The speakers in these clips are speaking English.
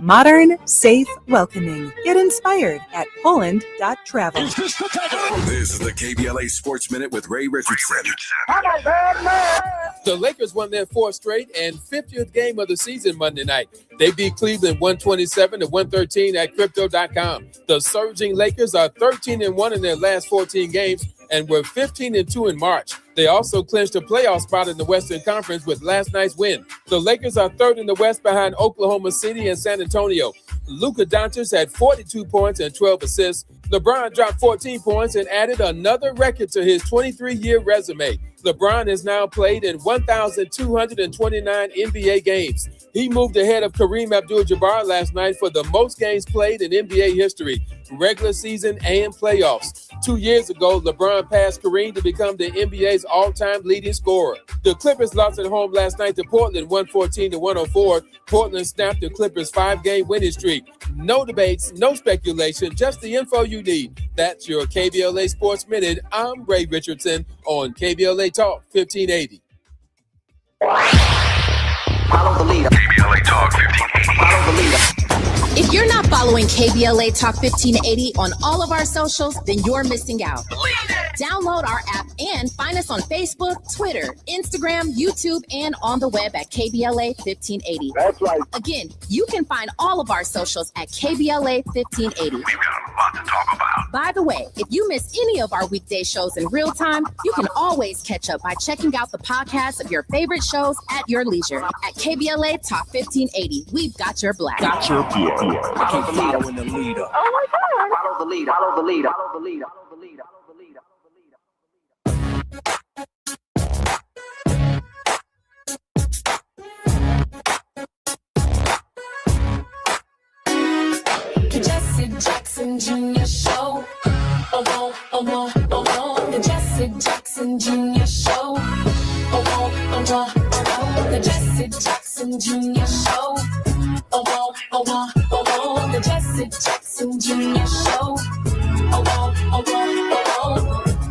Modern, safe, welcoming. Get inspired at Poland.travel. This is the KBLA Sports Minute with Ray Richardson. The Lakers won their fourth straight and 50th game of the season Monday night. They beat Cleveland 127-113 at Crypto.com. The surging Lakers are 13-1 in their last 14 games and were 15-2 in March. They also clinched a playoff spot in the Western Conference with last night's win. The Lakers are third in the West behind Oklahoma City and San Antonio. Luka Doncic had 42 points and 12 assists. LeBron dropped 14 points and added another record to his 23-year resume. LeBron has now played in 1,229 NBA games. He moved ahead of Kareem Abdul-Jabbar last night for the most games played in NBA history, regular season and playoffs. 2 years ago, LeBron passed Kareem to become the NBA's all-time leading scorer. The Clippers lost at home last night to Portland 114-104. Portland snapped the Clippers' 5-game winning streak. No debates, no speculation, just the info you need. That's your KBLA Sports Minute. I'm Ray Richardson on KBLA Talk 1580. Follow the leader. KBLA Talk 1580. Follow the leader. If you're not following KBLA Talk 1580 on all of our socials, then you're missing out. Download our app and find us on Facebook, Twitter, Instagram, YouTube, and on the web at KBLA 1580. That's right. Again, you can find all of our socials at KBLA 1580. We've got a lot to talk about. By the way, if you miss any of our weekday shows in real time, you can always catch up by checking out the podcast of your favorite shows at your leisure. At KBLA Talk 1580, we've got your black. Follow the leader. Oh my God. Follow the leader. Follow the leader. Follow the leader. Follow the leader. Follow the leader. The Jesse Jackson Jr. Show. The Jesse Jackson Jr. Show. The Jesse Jackson Jr. Show. The Jesse Jackson Jr. Show.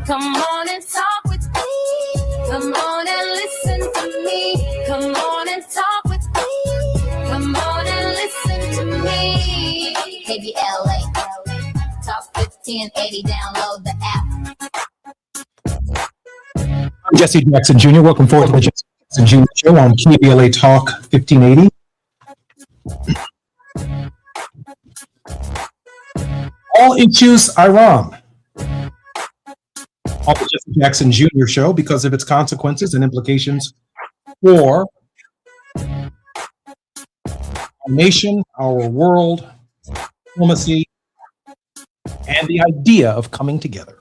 Come on and talk with me. Come on and listen to me. Come on and talk with me. Come on and listen to me. KBLA Talk 1580. Download the app. I'm Jesse Jackson Jr. Welcome forward to the Jesse Jackson Jr. Show on KBLA Talk 1580. All issues are wrong on the Jesse Jackson Jr. Show because of its consequences and implications for our nation, our world, diplomacy, and the idea of coming together.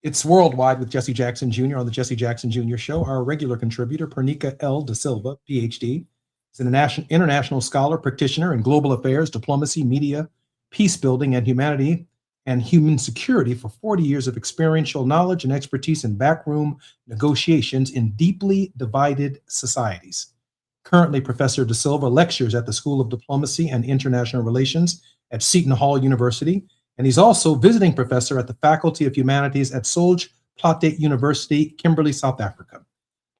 It's Worldwide with Jesse Jackson Jr. on the Jesse Jackson Jr. Show. Our regular contributor, Pernica L. Da Silva, PhD, is an international scholar, practitioner in global affairs, diplomacy, media, peace building, and humanity and human security for 40 years of experiential knowledge and expertise in backroom negotiations in deeply divided societies. Currently, Professor Da Silva lectures at the School of Diplomacy and International Relations at Seton Hall University, and he's also visiting professor at the Faculty of Humanities at Solj Plate University, Kimberley, South Africa.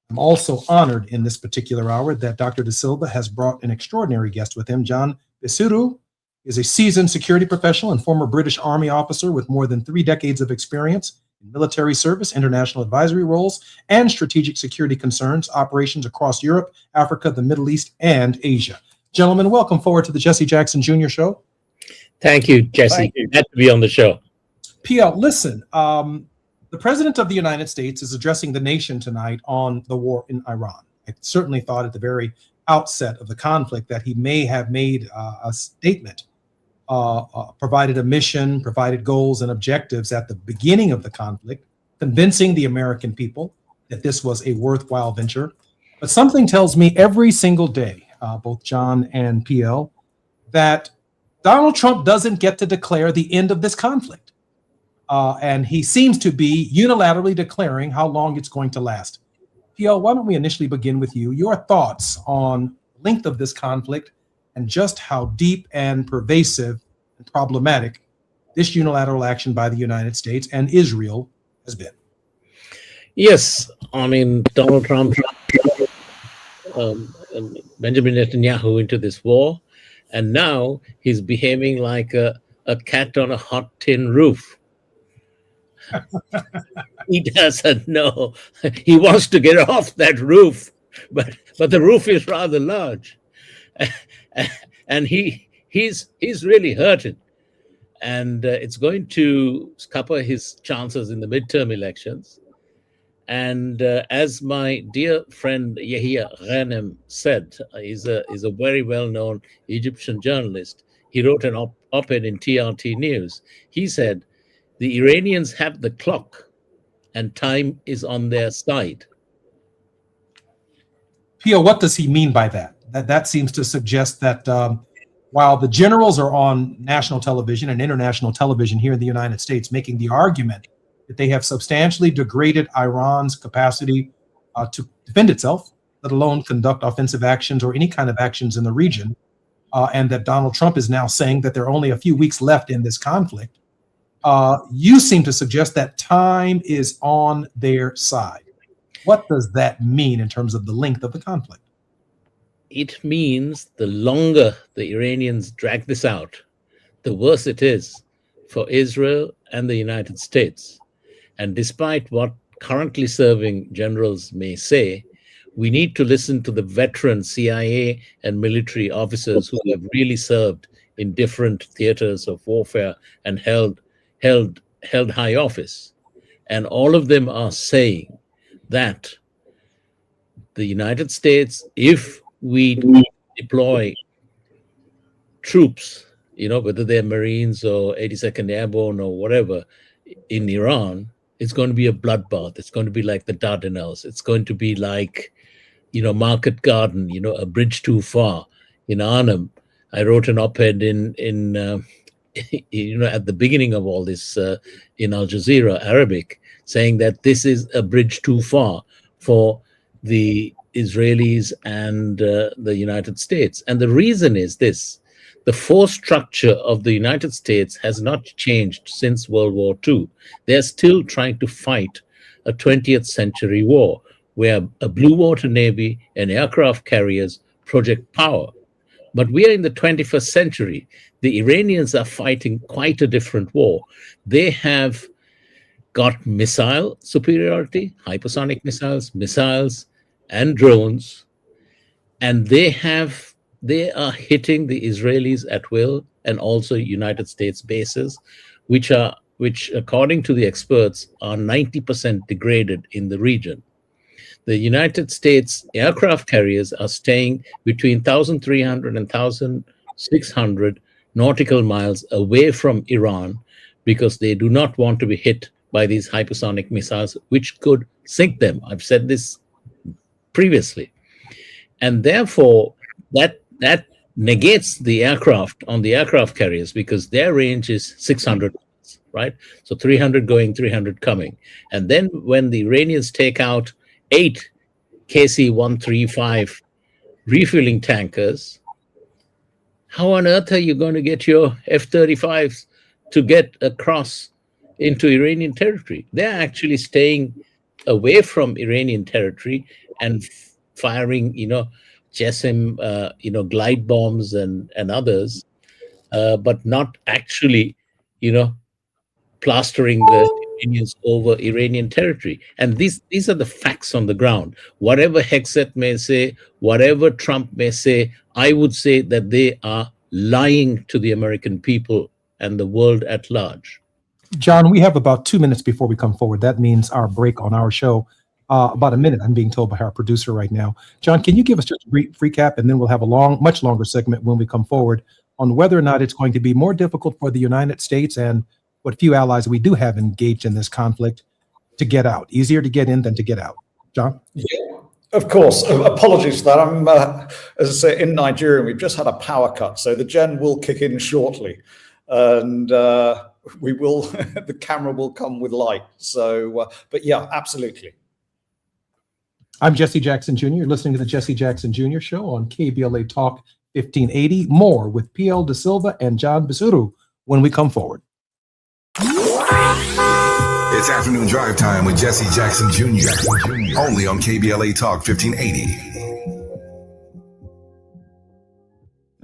I'm also honored in this particular hour that Dr. Da Silva has brought an extraordinary guest with him. John Bisiru is a seasoned security professional and former British Army officer with more than 3 decades of experience in military service, international advisory roles, and strategic security concerns, operations across Europe, Africa, the Middle East, and Asia. Gentlemen, welcome forward to the Jesse Jackson Jr. Show. Thank you, Jesse. Glad to be on the show. PL, listen, the President of the United States is addressing the nation tonight on the war in Iran. I certainly thought at the very outset of the conflict that he may have made a statement, provided a mission, provided goals and objectives at the beginning of the conflict, convincing the American people that this was a worthwhile venture. But something tells me every single day, both John and PL, that Donald Trump doesn't get to declare the end of this conflict. And he seems to be unilaterally declaring how long it's going to last. PL, why don't we initially begin with you? Your thoughts on the length of this conflict and just how deep and pervasive and problematic this unilateral action by the United States and Israel has been. Yes, I mean, Donald Trump, Benjamin Netanyahu into this war, and now he's behaving like a cat on a hot tin roof. He doesn't know. He wants to get off that roof, but the roof is rather large, and he's really hurting, and it's going to scupper his chances in the midterm elections. And as my dear friend Yahya Ghanem said, he's a very well-known Egyptian journalist. He wrote an op-ed in TRT News. He said, the Iranians have the clock and time is on their side. Pio, what does he mean by that? That seems to suggest that while the generals are on national television and international television here in the United States making the argument that they have substantially degraded Iran's capacity to defend itself, let alone conduct offensive actions or any kind of actions in the region, and that Donald Trump is now saying that there are only a few weeks left in this conflict, you seem to suggest that time is on their side. What does that mean in terms of the length of the conflict? It means the longer the Iranians drag this out, the worse it is for Israel and the United States. And despite what currently serving generals may say, we need to listen to the veteran CIA and military officers who have really served in different theaters of warfare and held high office. And all of them are saying that the United States, if we deploy troops, whether they're Marines or 82nd Airborne or whatever, in Iran, it's going to be a bloodbath. It's going to be like the Dardanelles. It's going to be like, Market Garden, a bridge too far. In Arnhem, I wrote an op-ed in at the beginning of all this in Al Jazeera Arabic, saying that this is a bridge too far for the Israelis and the United States. And the reason is this: the force structure of the United States has not changed since World War II. They're still trying to fight a 20th century war where a blue water navy and aircraft carriers project power. But we are in the 21st century. The Iranians are fighting quite a different war. They have got missile superiority, hypersonic missiles, and drones, and they are hitting the Israelis at will, and also United States bases, which according to the experts are 90% degraded in the region. The United States aircraft carriers are staying between 1,300 and 1,600 nautical miles away from Iran because they do not want to be hit by these hypersonic missiles, which could sink them. I've said this previously. And therefore, that negates the aircraft on the aircraft carriers because their range is 600 miles, right? So 300 going, 300 coming. And then when the Iranians take out 8 KC-135 refueling tankers, how on earth are you going to get your F-35s to get across into Iranian territory? They're actually staying away from Iranian territory and firing, JASSM, glide bombs and others, but not actually, plastering the Iranians over Iranian territory. And these are the facts on the ground. Whatever Hegseth may say, whatever Trump may say, I would say that they are lying to the American people and the world at large. John, we have about 2 minutes before we come forward. That means our break on our show. About a minute, I'm being told by our producer right now. John, can you give us just a brief recap, and then we'll have a much longer segment when we come forward on whether or not it's going to be more difficult for the United States and what few allies we do have engaged in this conflict to get out. Easier to get in than to get out. John? Yeah, of course. Apologies for that. I'm, as I say, in Nigeria, and we've just had a power cut, so the gen will kick in shortly. And we will, the camera will come with light. So, but yeah, absolutely. I'm Jesse Jackson Jr. You're listening to the Jesse Jackson Jr. Show on KBLA Talk 1580. More with PL De Silva and John Bisuru when we come forward. It's afternoon drive time with Jesse Jackson Jr. Only on KBLA Talk 1580.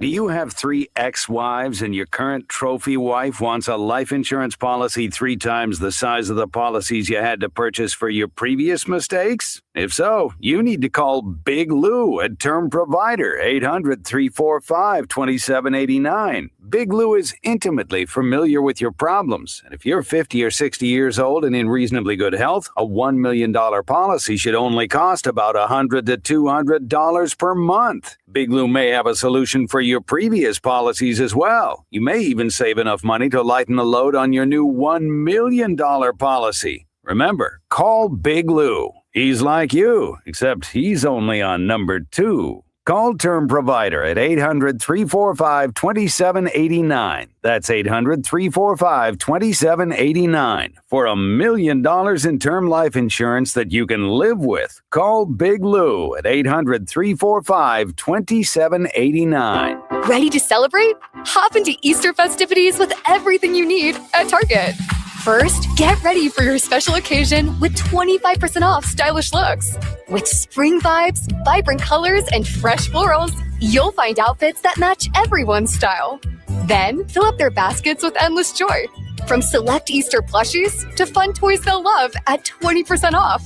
Do you have 3 ex-wives and your current trophy wife wants a life insurance policy 3 times the size of the policies you had to purchase for your previous mistakes? If so, you need to call Big Lou at Term Provider, 800-345-2789. Big Lou is intimately familiar with your problems. And if you're 50 or 60 years old and in reasonably good health, a $1 million policy should only cost about $100 to $200 per month. Big Lou may have a solution for your previous policies as well. You may even save enough money to lighten the load on your new $1 million policy. Remember, call Big Lou. He's like you, except he's only on number 2. Call Term Provider at 800-345-2789. That's 800-345-2789 for $1 million in term life insurance that you can live with. Call Big Lou at 800-345-2789. Ready to celebrate? Hop into Easter festivities with everything you need at Target. First, get ready for your special occasion with 25% off stylish looks. With spring vibes, vibrant colors, and fresh florals, you'll find outfits that match everyone's style. Then, fill up their baskets with endless joy. From select Easter plushies to fun toys they'll love at 20% off.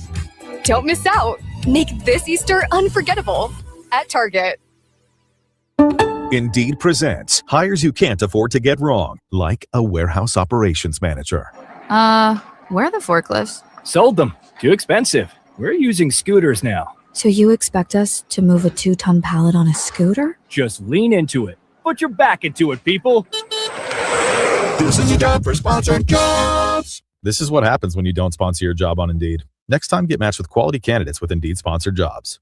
Don't miss out. Make this Easter unforgettable at Target. Indeed presents hires you can't afford to get wrong, like a warehouse operations manager. Where are the forklifts? Sold them. Too expensive. We're using scooters now. So you expect us to move a 2-ton pallet on a scooter? Just lean into it. Put your back into it, people. This is your job for sponsored jobs. This is what happens when you don't sponsor your job on Indeed. Next time, get matched with quality candidates with Indeed sponsored jobs.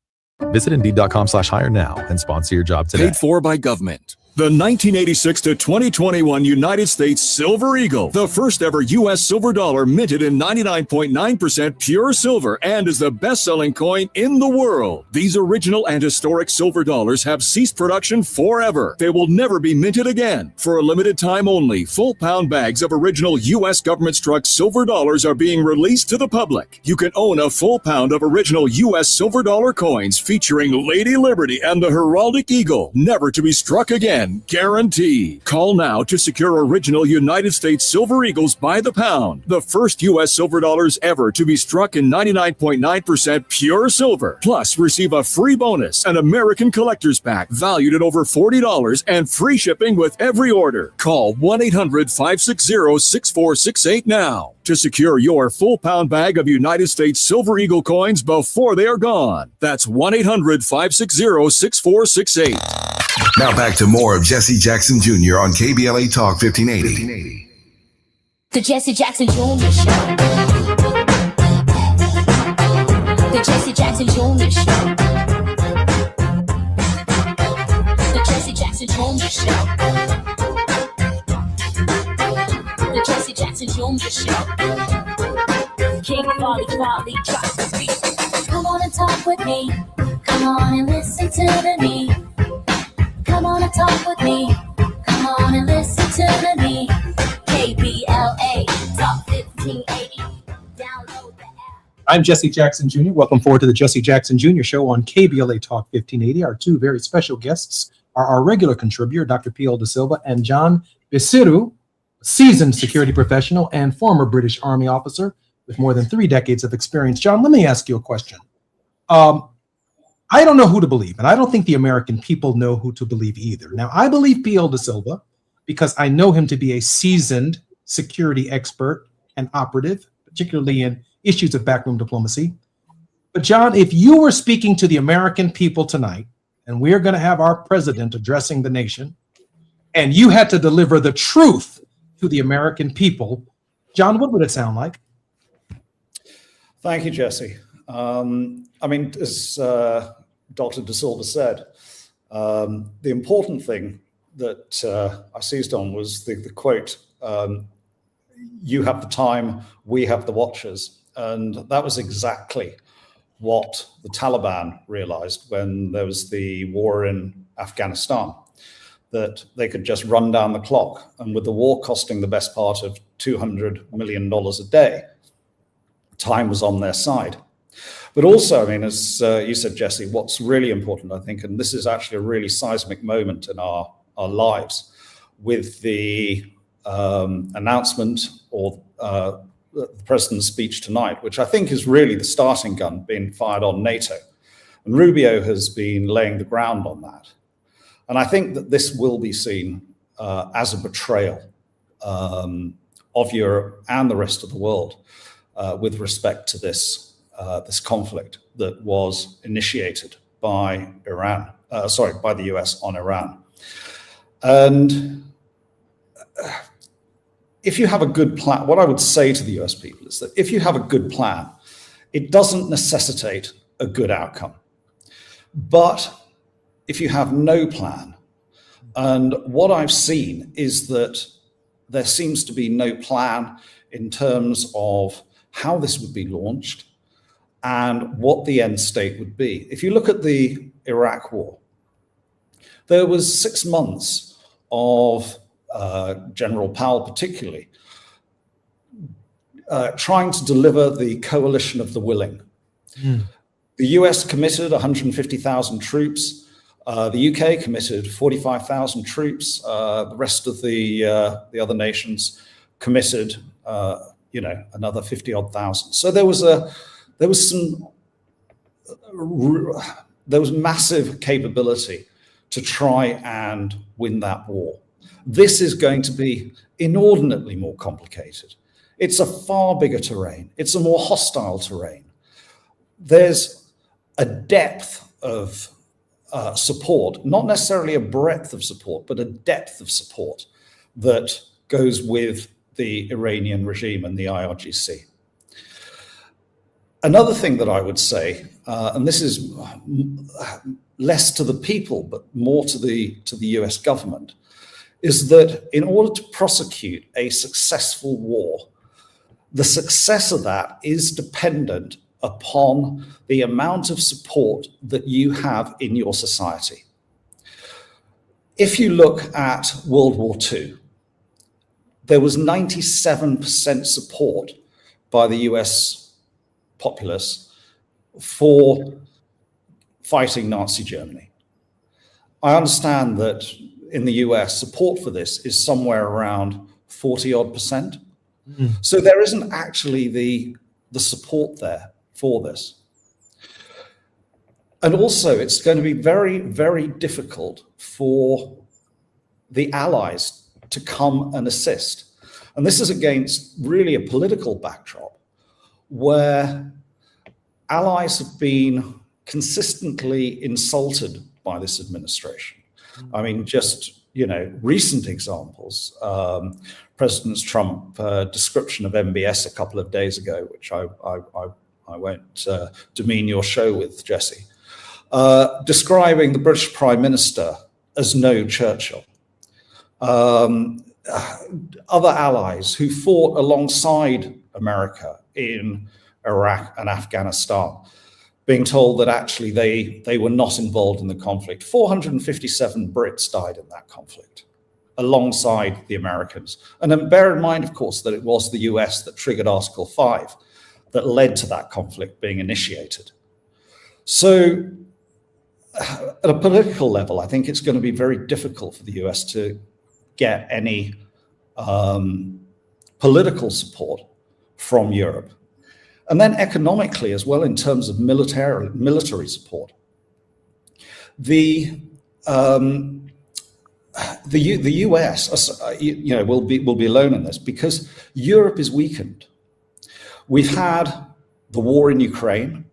Visit Indeed.com/hire now and sponsor your job today. Paid for by government. The 1986 to 2021 United States Silver Eagle, the first ever U.S. silver dollar minted in 99.9% pure silver and is the best-selling coin in the world. These original and historic silver dollars have ceased production forever. They will never be minted again. For a limited time only, full pound bags of original U.S. government-struck silver dollars are being released to the public. You can own a full pound of original U.S. silver dollar coins featuring Lady Liberty and the heraldic eagle, never to be struck again. Guarantee. Call now to secure original United States Silver Eagles by the pound. The first U.S. silver dollars ever to be struck in 99.9% pure silver. Plus, receive a free bonus, an American Collector's Pack valued at over $40 and free shipping with every order. Call 1-800-560-6468 now to secure your full pound bag of United States Silver Eagle coins before they are gone. That's 1-800-560-6468. Now back to more of Jesse Jackson Jr. on KBLA Talk 1580. The Jesse Jackson Jr. Show. The Jesse Jackson Jr. Show. The Jesse Jackson Jr. Show. The Jesse Jackson Jr. Show. King Volley, drop the beat. Come on and talk with me. Come on and listen to me. Come on and talk with me. Come on and listen to me. KBLA Talk 1580. Download the app. I'm Jesse Jackson Jr. Welcome forward to the Jesse Jackson Jr. Show on KBLA Talk 1580. Our two very special guests are our regular contributor, Dr. P.L. De Silva and John Bisuru. seasoned security professional and former British Army officer with more than 3 decades of experience. John, let me ask you a question. I don't know who to believe, and I don't think the American people know who to believe either. Now, I believe P.L. De Silva because I know him to be a seasoned security expert and operative, particularly in issues of backroom diplomacy. But John, if you were speaking to the American people tonight, and we're going to have our president addressing the nation, and you had to deliver the truth to the American people, John, what would it sound like? Thank you, Jesse. I mean, as Dr. De Silva said, the important thing that I seized on was the quote, you have the time, we have the watchers. And that was exactly what the Taliban realized when there was the war in Afghanistan, that they could just run down the clock. And with the war costing the best part of $200 million a day, time was on their side. But also, I mean, as you said, Jesse, what's really important, I think, and this is actually a really seismic moment in our lives, with the announcement or the president's speech tonight, which I think is really the starting gun being fired on NATO. And Rubio has been laying the ground on that. And I think that this will be seen as a betrayal of Europe and the rest of the world with respect to this conflict that was initiated by by the US on Iran. And if you have a good plan, what I would say to the US people is that if you have a good plan, it doesn't necessitate a good outcome. But if you have no plan, and what I've seen is that there seems to be no plan in terms of how this would be launched and what the end state would be. If you look at the Iraq war, there was 6 months of General Powell particularly trying to deliver the coalition of the willing. The US committed 150,000 troops. The UK committed 45,000 troops. The rest of the other nations committed, another 50-odd thousand. So there was massive capability to try and win that war. This is going to be inordinately more complicated. It's a far bigger terrain. It's a more hostile terrain. There's a depth of support, not necessarily a breadth of support, but a depth of support that goes with the Iranian regime and the IRGC. Another thing that I would say, and this is less to the people, but more to the US government, is that in order to prosecute a successful war, the success of that is dependent upon the amount of support that you have in your society. If you look at World War II, there was 97% support by the US populace for fighting Nazi Germany. I understand that in the US, support for this is somewhere around 40-odd%. So there isn't actually the support there for this. And also, it's going to be very, very difficult for the allies to come and assist. And this is against really a political backdrop where allies have been consistently insulted by this administration. I mean, just, recent examples, President Trump description of MBS a couple of days ago, which I won't demean your show with, Jesse, describing the British Prime Minister as no Churchill. Other allies who fought alongside America in Iraq and Afghanistan being told that actually they were not involved in the conflict. 457 Brits died in that conflict alongside the Americans. And then bear in mind, of course, that it was the US that triggered Article 5 that led to that conflict being initiated. So at a political level, I think it's going to be very difficult for the US to get any political support from Europe, and then economically as well in terms of military support. The US, will be alone in this because Europe is weakened. We've had the war in Ukraine,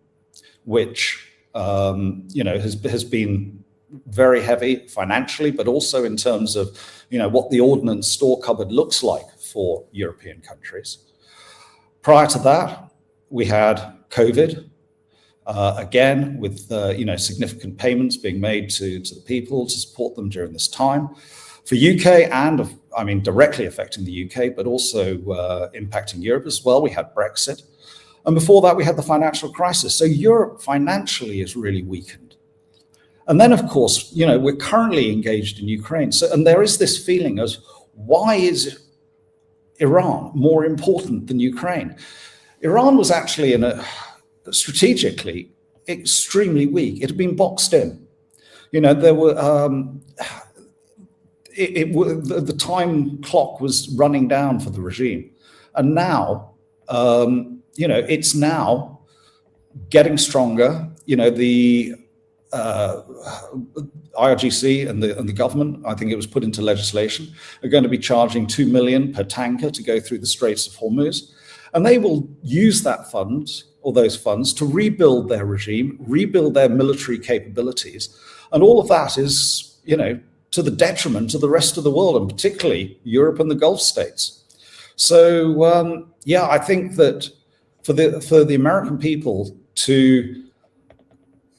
which has been very heavy financially, but also in terms of what the ordnance store cupboard looks like for European countries. Prior to that, we had COVID. Again, with significant payments being made to the people to support them during this time. For UK and directly affecting the UK, but also impacting Europe as well, we had Brexit. And before that, we had the financial crisis. So Europe financially is really weakened. And then, of course, we're currently engaged in Ukraine. And there is this feeling of, why is Iran more important than Ukraine? Iran was actually strategically extremely weak. It had been boxed in. There were the time clock was running down for the regime, and now it's now getting stronger. The IRGC and the government, I think it was put into legislation, are going to be charging $2 million per tanker to go through the Straits of Hormuz, and they will use those funds to rebuild their regime, rebuild their military capabilities. And all of that is, to the detriment of the rest of the world, and particularly Europe and the Gulf states. So, I think that for the American people to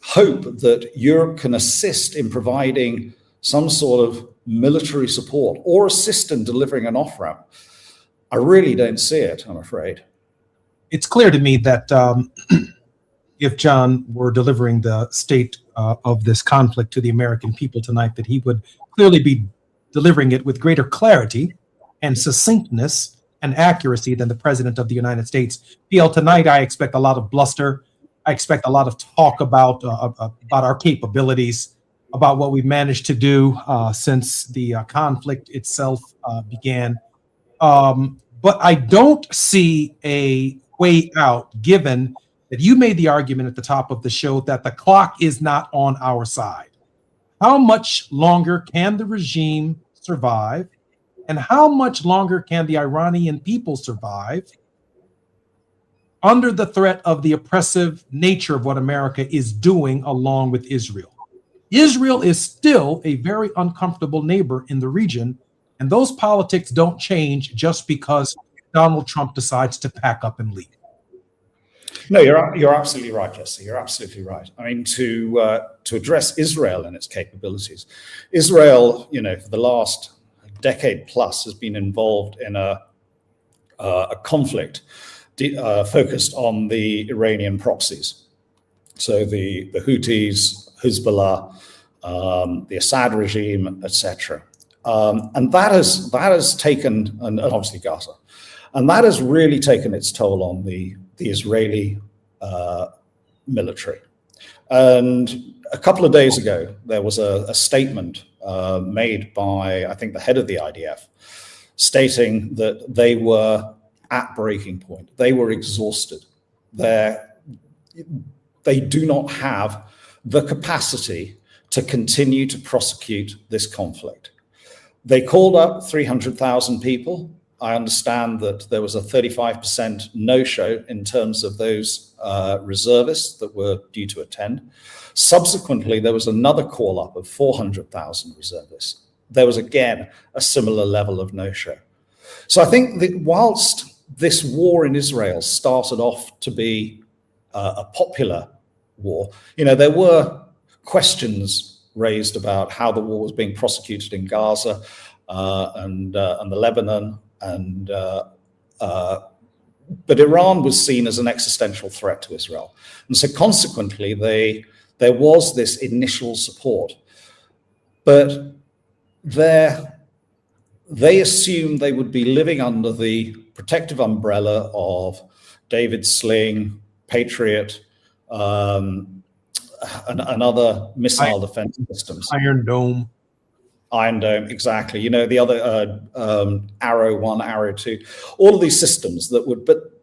hope that Europe can assist in providing some sort of military support or assist in delivering an off-ramp, I really don't see it, I'm afraid. It's clear to me that if John were delivering the state of this conflict to the American people tonight, that he would clearly be delivering it with greater clarity and succinctness and accuracy than the President of the United States. PL, tonight I expect a lot of bluster. I expect a lot of talk about our capabilities, about what we've managed to do since the conflict itself began. But I don't see a way out, given that you made the argument at the top of the show that the clock is not on our side. How much longer can the regime survive? And how much longer can the Iranian people survive under the threat of the oppressive nature of what America is doing along with Israel? Israel is still a very uncomfortable neighbor in the region, and those politics don't change just because Donald Trump decides to pack up and leave. No, you're absolutely right, Jesse. You're absolutely right. I mean, to address Israel and its capabilities, Israel, for the last decade plus, has been involved in a conflict focused on the Iranian proxies. So the Houthis, Hezbollah, the Assad regime, etc. And that has taken, and obviously Gaza, and that has really taken its toll on the Israeli military. And a couple of days ago, there was a statement made by, I think, the head of the IDF, stating that they were at breaking point. They were exhausted. They do not have the capacity to continue to prosecute this conflict. They called up 300,000 people. I understand that there was a 35% no-show in terms of those reservists that were due to attend. Subsequently, there was another call-up of 400,000 reservists. There was, again, a similar level of no-show. So I think that whilst this war in Israel started off to be a popular war, there were questions raised about how the war was being prosecuted in Gaza and the Lebanon, but Iran was seen as an existential threat to Israel. And so consequently, there was this initial support, but they assumed they would be living under the protective umbrella of David's Sling, Patriot, and other missile defense systems. Iron Dome. Iron Dome, exactly. You know, the other Arrow 1, Arrow 2, all of these systems that would, but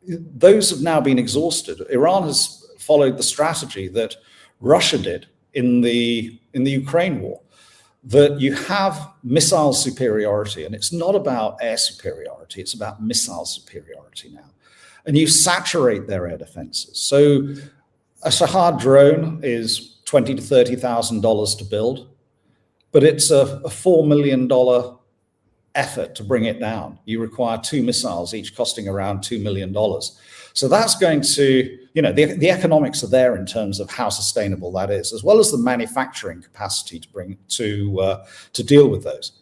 those have now been exhausted. Iran has followed the strategy that Russia did in the Ukraine war, that you have missile superiority, and it's not about air superiority, it's about missile superiority now. And you saturate their air defenses. So a Shahad drone is $20,000 to $30,000 to build, but it's a $4 million effort to bring it down. You require 2 missiles, each costing around $2 million. So that's going to, you know, the economics are there in terms of how sustainable that is, as well as the manufacturing capacity to bring to deal with those.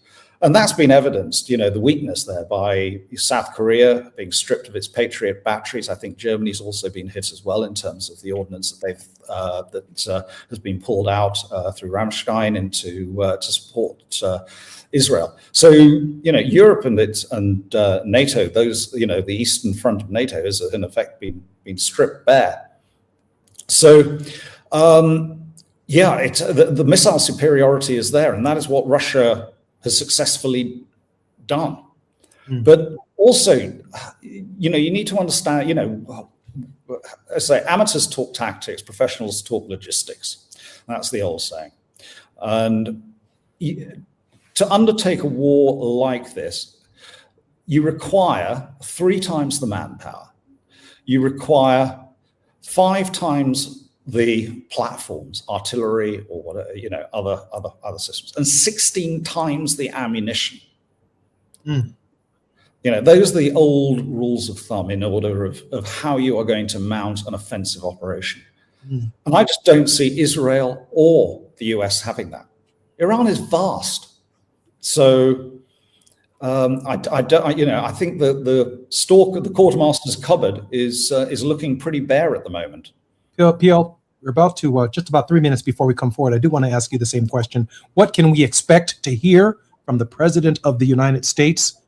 And that's been evidenced, you know, the weakness there by South Korea being stripped of its Patriot batteries. I think Germany's also been hit as well in terms of the ordnance that they've has been pulled out through Ramstein into to support Israel. So, you know, Europe and NATO, those, you know, the eastern front of NATO has in effect been stripped bare. So, yeah, it's the missile superiority is there, and that is what Russia has successfully done. But also, you know, you need to understand, you know, I say amateurs talk tactics, professionals talk logistics. That's the old saying. And to undertake a war like this, you require 3 times the manpower. You require 5 times the platforms, artillery or whatever, you know, other systems, and 16 times the ammunition. You know, those are the old rules of thumb in order of how you are going to mount an offensive operation. And I just don't see Israel or the US having that. Iran is vast. So I think the quartermaster's cupboard is looking pretty bare at the moment. PL, we're about to just about 3 minutes before we come forward. I do want to ask you the same question. What can we expect to hear from the President of the United States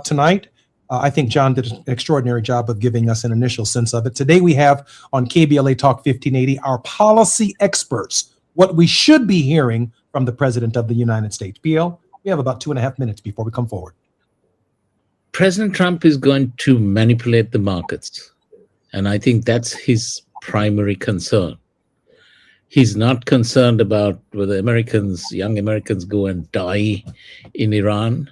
tonight? I think John did an extraordinary job of giving us an initial sense of it. Today we have on KBLA Talk 1580 our policy experts, what we should be hearing from the President of the United States. PL, we have about 2.5 minutes before we come forward. President Trump is going to manipulate the markets, and I think that's his primary concern. He's not concerned about whether young Americans go and die in Iran.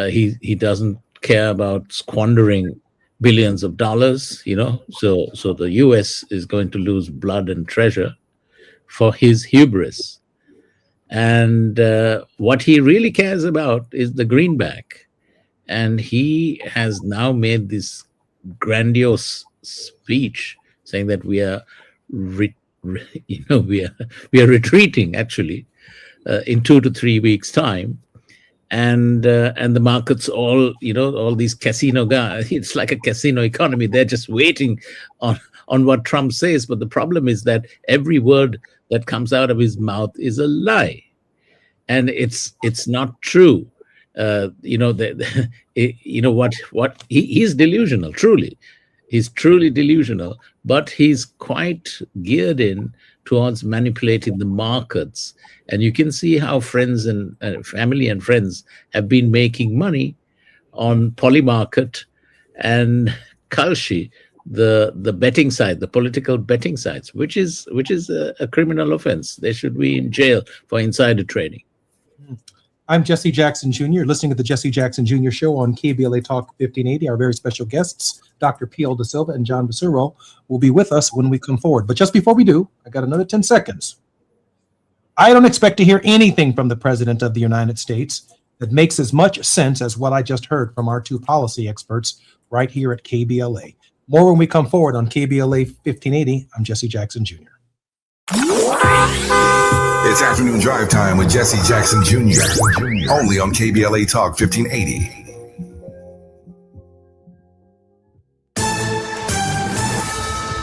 He doesn't care about squandering billions of dollars, you know. So the US is going to lose blood and treasure for his hubris. And what he really cares about is the greenback. And he has now made this grandiose speech saying that we are retreating actually in 2 to 3 weeks time, and the markets all these casino guys, it's like a casino economy. They're just waiting on what Trump says. But the problem is that every word that comes out of his mouth is a lie, and it's not true. He's delusional. Truly, he's truly delusional. But he's quite geared in towards manipulating the markets. And you can see how friends and family and friends have been making money on Polymarket and Kalshi, the betting site, the political betting sites, which is a criminal offense. They should be in jail for insider trading. I'm Jesse Jackson Jr., listening to the Jesse Jackson Jr. Show on KBLA Talk 1580. Our very special guests, Dr. P.L. De Silva and John Basuro, will be with us when we come forward. But just before we do, I got another 10 seconds. I don't expect to hear anything from the President of the United States that makes as much sense as what I just heard from our 2 policy experts right here at KBLA. More when we come forward on KBLA 1580. I'm Jesse Jackson Jr. It's afternoon drive time with Jesse Jackson Jr. Only on KBLA Talk 1580.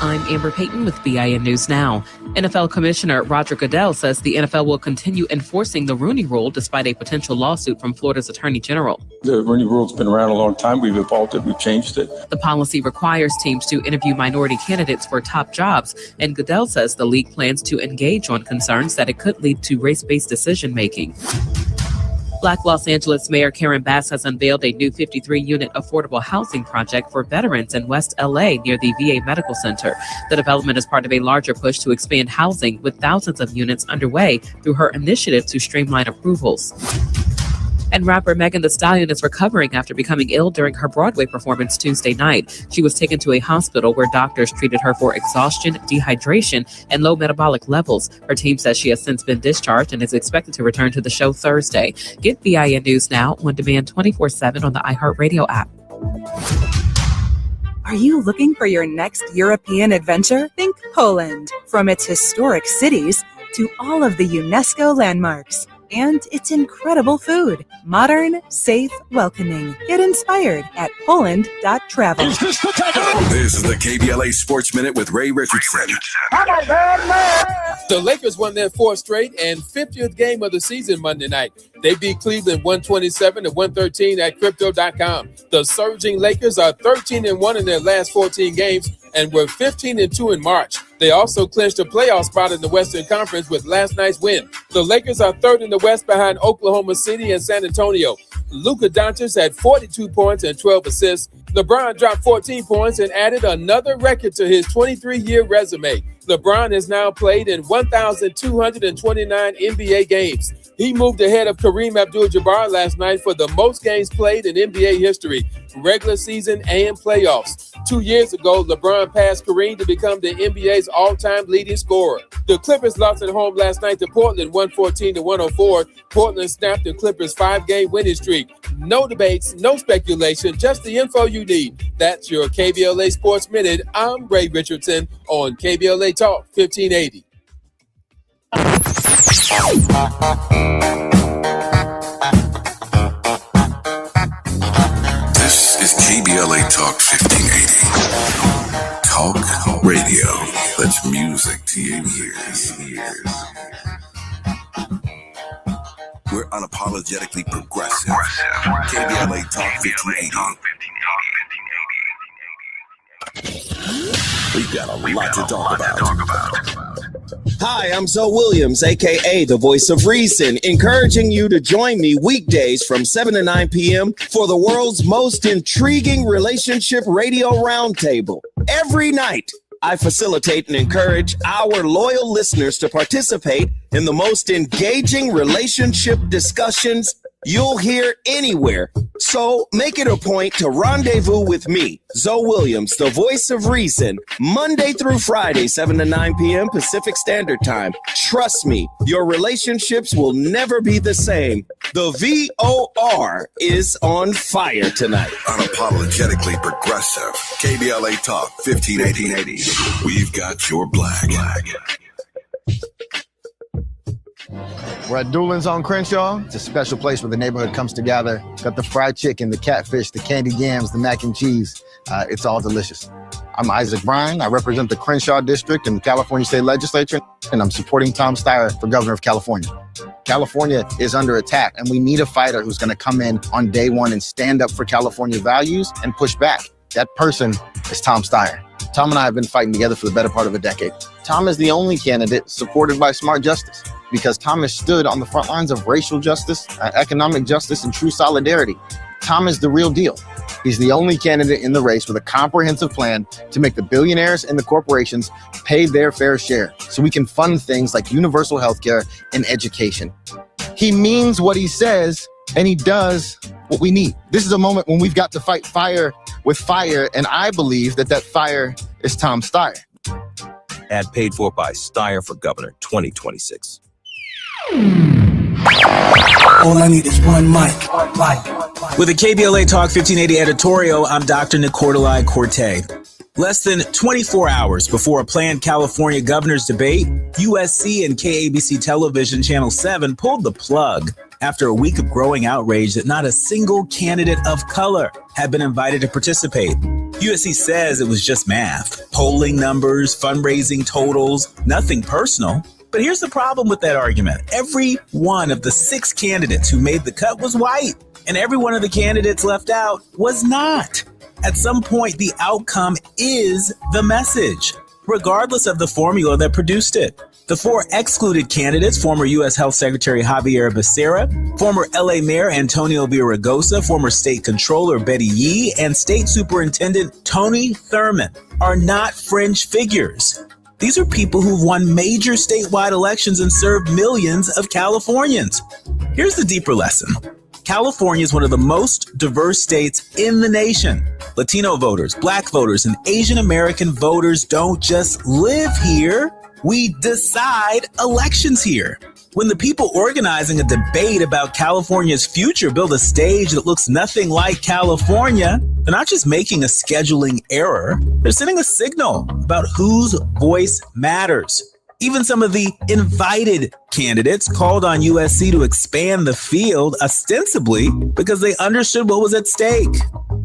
I'm Amber Payton with BIN News Now. NFL Commissioner Roger Goodell says the NFL will continue enforcing the Rooney Rule despite a potential lawsuit from Florida's Attorney General. The Rooney Rule's been around a long time. We've evolved it. We've changed it. The policy requires teams to interview minority candidates for top jobs, and Goodell says the league plans to engage on concerns that it could lead to race-based decision-making. Black Los Angeles Mayor Karen Bass has unveiled a new 53-unit affordable housing project for veterans in West LA near the VA Medical Center. The development is part of a larger push to expand housing, with thousands of units underway through her initiative to streamline approvals. And rapper Megan Thee Stallion is recovering after becoming ill during her Broadway performance Tuesday night. She was taken to a hospital where doctors treated her for exhaustion, dehydration, and low metabolic levels. Her team says she has since been discharged and is expected to return to the show Thursday. Get BIN News now on demand 24/7 on the iHeartRadio app. Are you looking for your next European adventure? Think Poland. From its historic cities to all of the UNESCO landmarks and its incredible food. Modern, safe, welcoming. Get inspired at Poland.travel. This is the KBLA Sports Minute with Ray Richardson. The Lakers won their fourth straight and 50th game of the season Monday night. They beat Cleveland 127-113 at Crypto.com. The surging Lakers are 13-1 in their last 14 games and were 15-2 in March. They also clinched a playoff spot in the Western Conference with last night's win. The Lakers are third in the West behind Oklahoma City and San Antonio. Luka Doncic had 42 points and 12 assists. LeBron dropped 14 points and added another record to his 23-year resume. LeBron has now played in 1,229 NBA games. He moved ahead of Kareem Abdul-Jabbar last night for the most games played in NBA history, regular season and playoffs. 2 years ago, LeBron passed Kareem to become the NBA's all-time leading scorer. The Clippers lost at home last night to Portland 114-104. Portland snapped the Clippers' 5-game winning streak. No debates, no speculation, just the info you need. That's your KBLA Sports Minute. I'm Ray Richardson on KBLA Talk 1580. This is KBLA Talk 1580. Talk radio. That's music to your ears. We're unapologetically progressive. KBLA Talk 1580. We've got a lot to talk about. Hi, I'm Zoe Williams, aka the Voice of Reason, encouraging you to join me weekdays from 7 to 9 p.m. for the world's most intriguing relationship radio roundtable. Every night, I facilitate and encourage our loyal listeners to participate in the most engaging relationship discussions you'll hear anywhere. So make it a point to rendezvous with me, Zoe Williams, the Voice of Reason, Monday through Friday, 7 to 9 p.m. Pacific Standard Time. Trust me, your relationships will never be the same. The VOR is on fire tonight. Unapologetically progressive. KBLA Talk 1580. We've got your black. We're at Doolin's on Crenshaw. It's a special place where the neighborhood comes together. Got the fried chicken, the catfish, the candied yams, the mac and cheese. It's all delicious. I'm Isaac Bryan. I represent the Crenshaw District in the California State Legislature, and I'm supporting Tom Steyer for governor of California. California is under attack, and we need a fighter who's going to come in on day one and stand up for California values and push back. That person is Tom Steyer. Tom and I have been fighting together for the better part of a decade. Tom is the only candidate supported by Smart Justice, because Tom has stood on the front lines of racial justice, economic justice, and true solidarity. Tom is the real deal. He's the only candidate in the race with a comprehensive plan to make the billionaires and the corporations pay their fair share so we can fund things like universal health care and education. He means what he says, and he does what we need. This is a moment when we've got to fight fire with fire, and I believe that fire is Tom Steyer. Ad paid for by Steyer for Governor 2026. All I need is one mic. With a KBLA Talk 1580 editorial, I'm Dr. Nicordoli Corte. Less than 24 hours before a planned California governor's debate, USC and KABC Television Channel 7 pulled the plug after a week of growing outrage that not a single candidate of color had been invited to participate. USC says it was just math, polling numbers, fundraising totals, nothing personal. But here's the problem with that argument. Every one of the 6 candidates who made the cut was white, and every one of the candidates left out was not. At some point, the outcome is the message. regardless of the formula that produced it. The 4 excluded candidates, former U.S. Health Secretary Javier Becerra, former L.A. Mayor Antonio Villaraigosa, former State Controller Betty Yee, and State Superintendent Tony Thurmond, are not fringe figures. These are people who've won major statewide elections and served millions of Californians. Here's the deeper lesson. California is one of the most diverse states in the nation. Latino voters, Black voters, and Asian American voters don't just live here. We decide elections here. When the people organizing a debate about California's future build a stage that looks nothing like California, they're not just making a scheduling error, they're sending a signal about whose voice matters. Even some of the invited candidates called on USC to expand the field ostensibly because they understood what was at stake.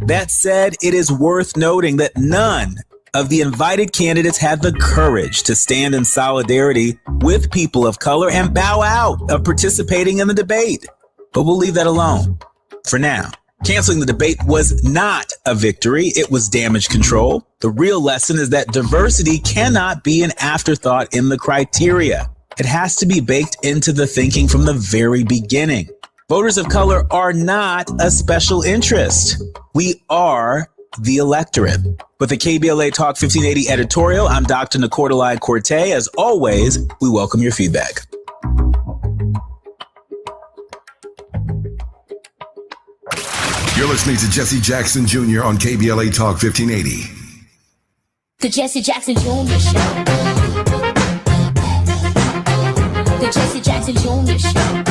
That said, it is worth noting that none of the invited candidates had the courage to stand in solidarity with people of color and bow out of participating in the debate. But we'll leave that alone for now. Canceling the debate was not a victory. It was damage control. The real lesson is that diversity cannot be an afterthought in the criteria. It has to be baked into the thinking from the very beginning. Voters of color are not a special interest. We are the electorate. With the KBLA Talk 1580 editorial, I'm Dr. Nicordelai Corte. As always, we welcome your feedback. You're listening to Jesse Jackson Jr. on KBLA Talk 1580. The Jesse Jackson Jr. Show. The Jesse Jackson Jr. Show.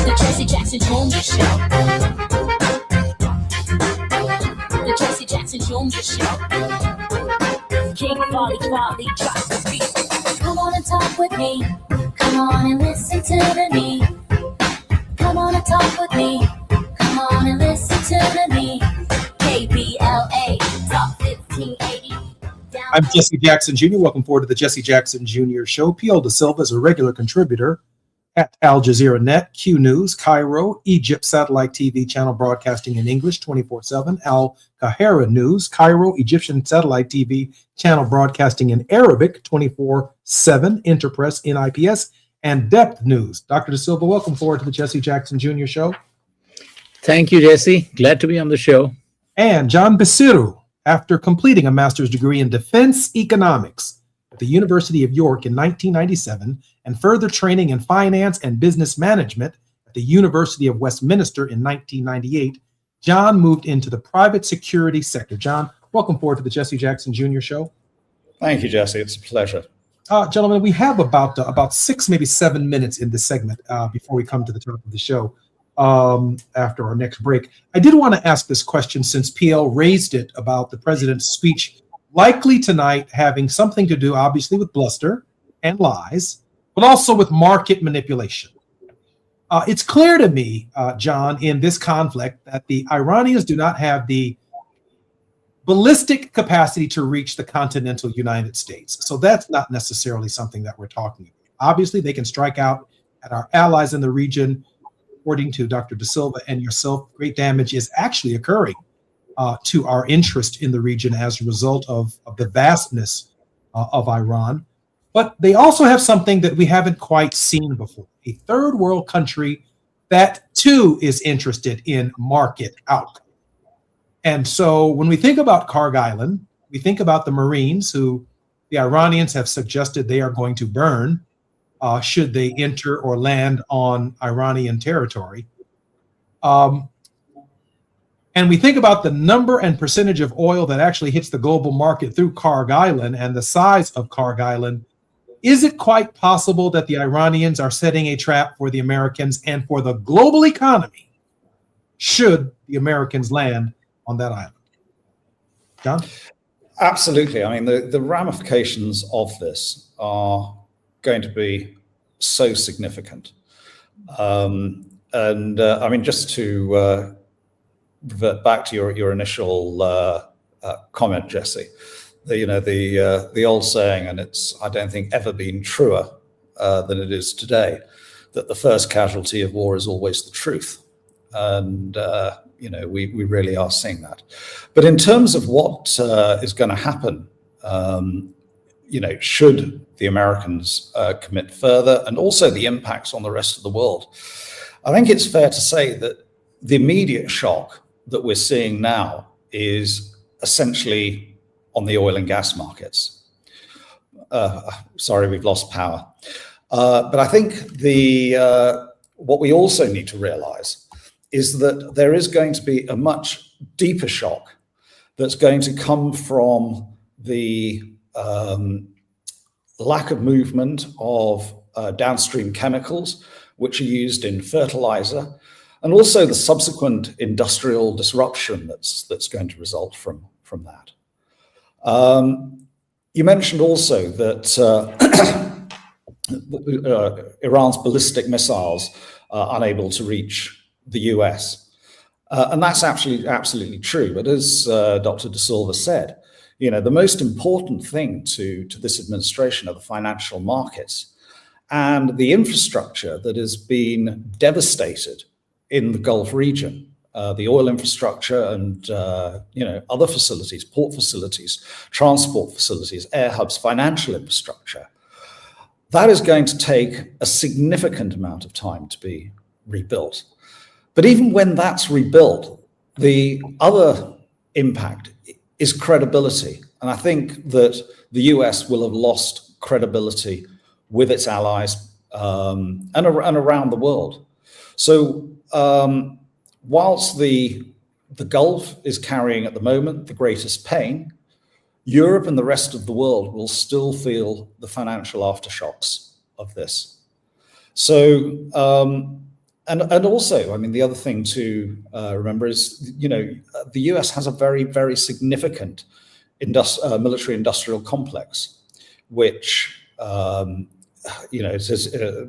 The Jesse Jackson Jr. Show. The Jesse Jackson Jr. Show. King Quality drops the beat. Come on and talk with me. Come on and listen to me. Come on and talk with me. Come on and listen to me. KBLA Talk 1580. I'm Jesse Jackson Jr. Welcome forward to the Jesse Jackson Jr. Show. P.O. Da Silva is a regular contributor at Al Jazeera Net, Q News, Cairo, Egypt Satellite TV channel broadcasting in English 24/7, Al Kahira News, Cairo, Egyptian Satellite TV channel broadcasting in Arabic 24/7, Interpress, NIPS, and Depth News. Dr. Da Silva, welcome forward to the Jesse Jackson Jr. Show. Thank you, Jesse. Glad to be on the show. And John Basiru, after completing a master's degree in defense economics at the University of York in 1997 and further training in finance and business management at the University of Westminster in 1998, John moved into the private security sector. John, welcome forward to the Jesse Jackson Jr. Show. Thank you, Jesse. It's a pleasure. Gentlemen, we have about 6, maybe 7 minutes in this segment before we come to the top of the show after our next break. I did want to ask this question since PL raised it about the president's speech likely tonight having something to do, obviously, with bluster and lies, but also with market manipulation. It's clear to me, John, in this conflict that the Iranians do not have the ballistic capacity to reach the continental United States. So that's not necessarily something that we're talking about. Obviously, they can strike out at our allies in the region. According to Dr. Da Silva and yourself, great damage is actually occurring to our interest in the region as a result of the vastness of Iran. But they also have something that we haven't quite seen before, a third world country that too is interested in market outcome. And so when we think about Kharg Island, we think about the Marines who the Iranians have suggested they are going to burn should they enter or land on Iranian territory. And we think about the number and percentage of oil that actually hits the global market through Kharg Island and the size of Kharg Island. Is it quite possible that the Iranians are setting a trap for the Americans and for the global economy should the Americans land on that island? John? Absolutely. I mean, the ramifications of this are going to be so significant. I mean, just to revert back to your initial comment, Jesse, the old saying, and it's, I don't think, ever been truer than it is today, that the first casualty of war is always the truth. And, we really are seeing that. But in terms of what is going to happen, should the Americans commit further, and also the impacts on the rest of the world, I think it's fair to say that the immediate shock that we're seeing now is essentially on the oil and gas markets. Sorry, we've lost power. But I think what we also need to realize is that there is going to be a much deeper shock that's going to come from the lack of movement of downstream chemicals, which are used in fertilizer, and also the subsequent industrial disruption that's going to result from that. You mentioned also that Iran's ballistic missiles are unable to reach the US. And that's absolutely true. But as Dr. De Silva said, the most important thing to this administration are the financial markets and the infrastructure that has been devastated in the Gulf region. The oil infrastructure and other facilities, port facilities, transport facilities, air hubs, financial infrastructure. That is going to take a significant amount of time to be rebuilt. But even when that's rebuilt, the other impact is credibility. And I think that the US will have lost credibility with its allies and around the world. So whilst the Gulf is carrying at the moment the greatest pain, Europe and the rest of the world will still feel the financial aftershocks of this. So, and also, I mean, the other thing to remember is, the US has a very, very significant military-industrial complex, which,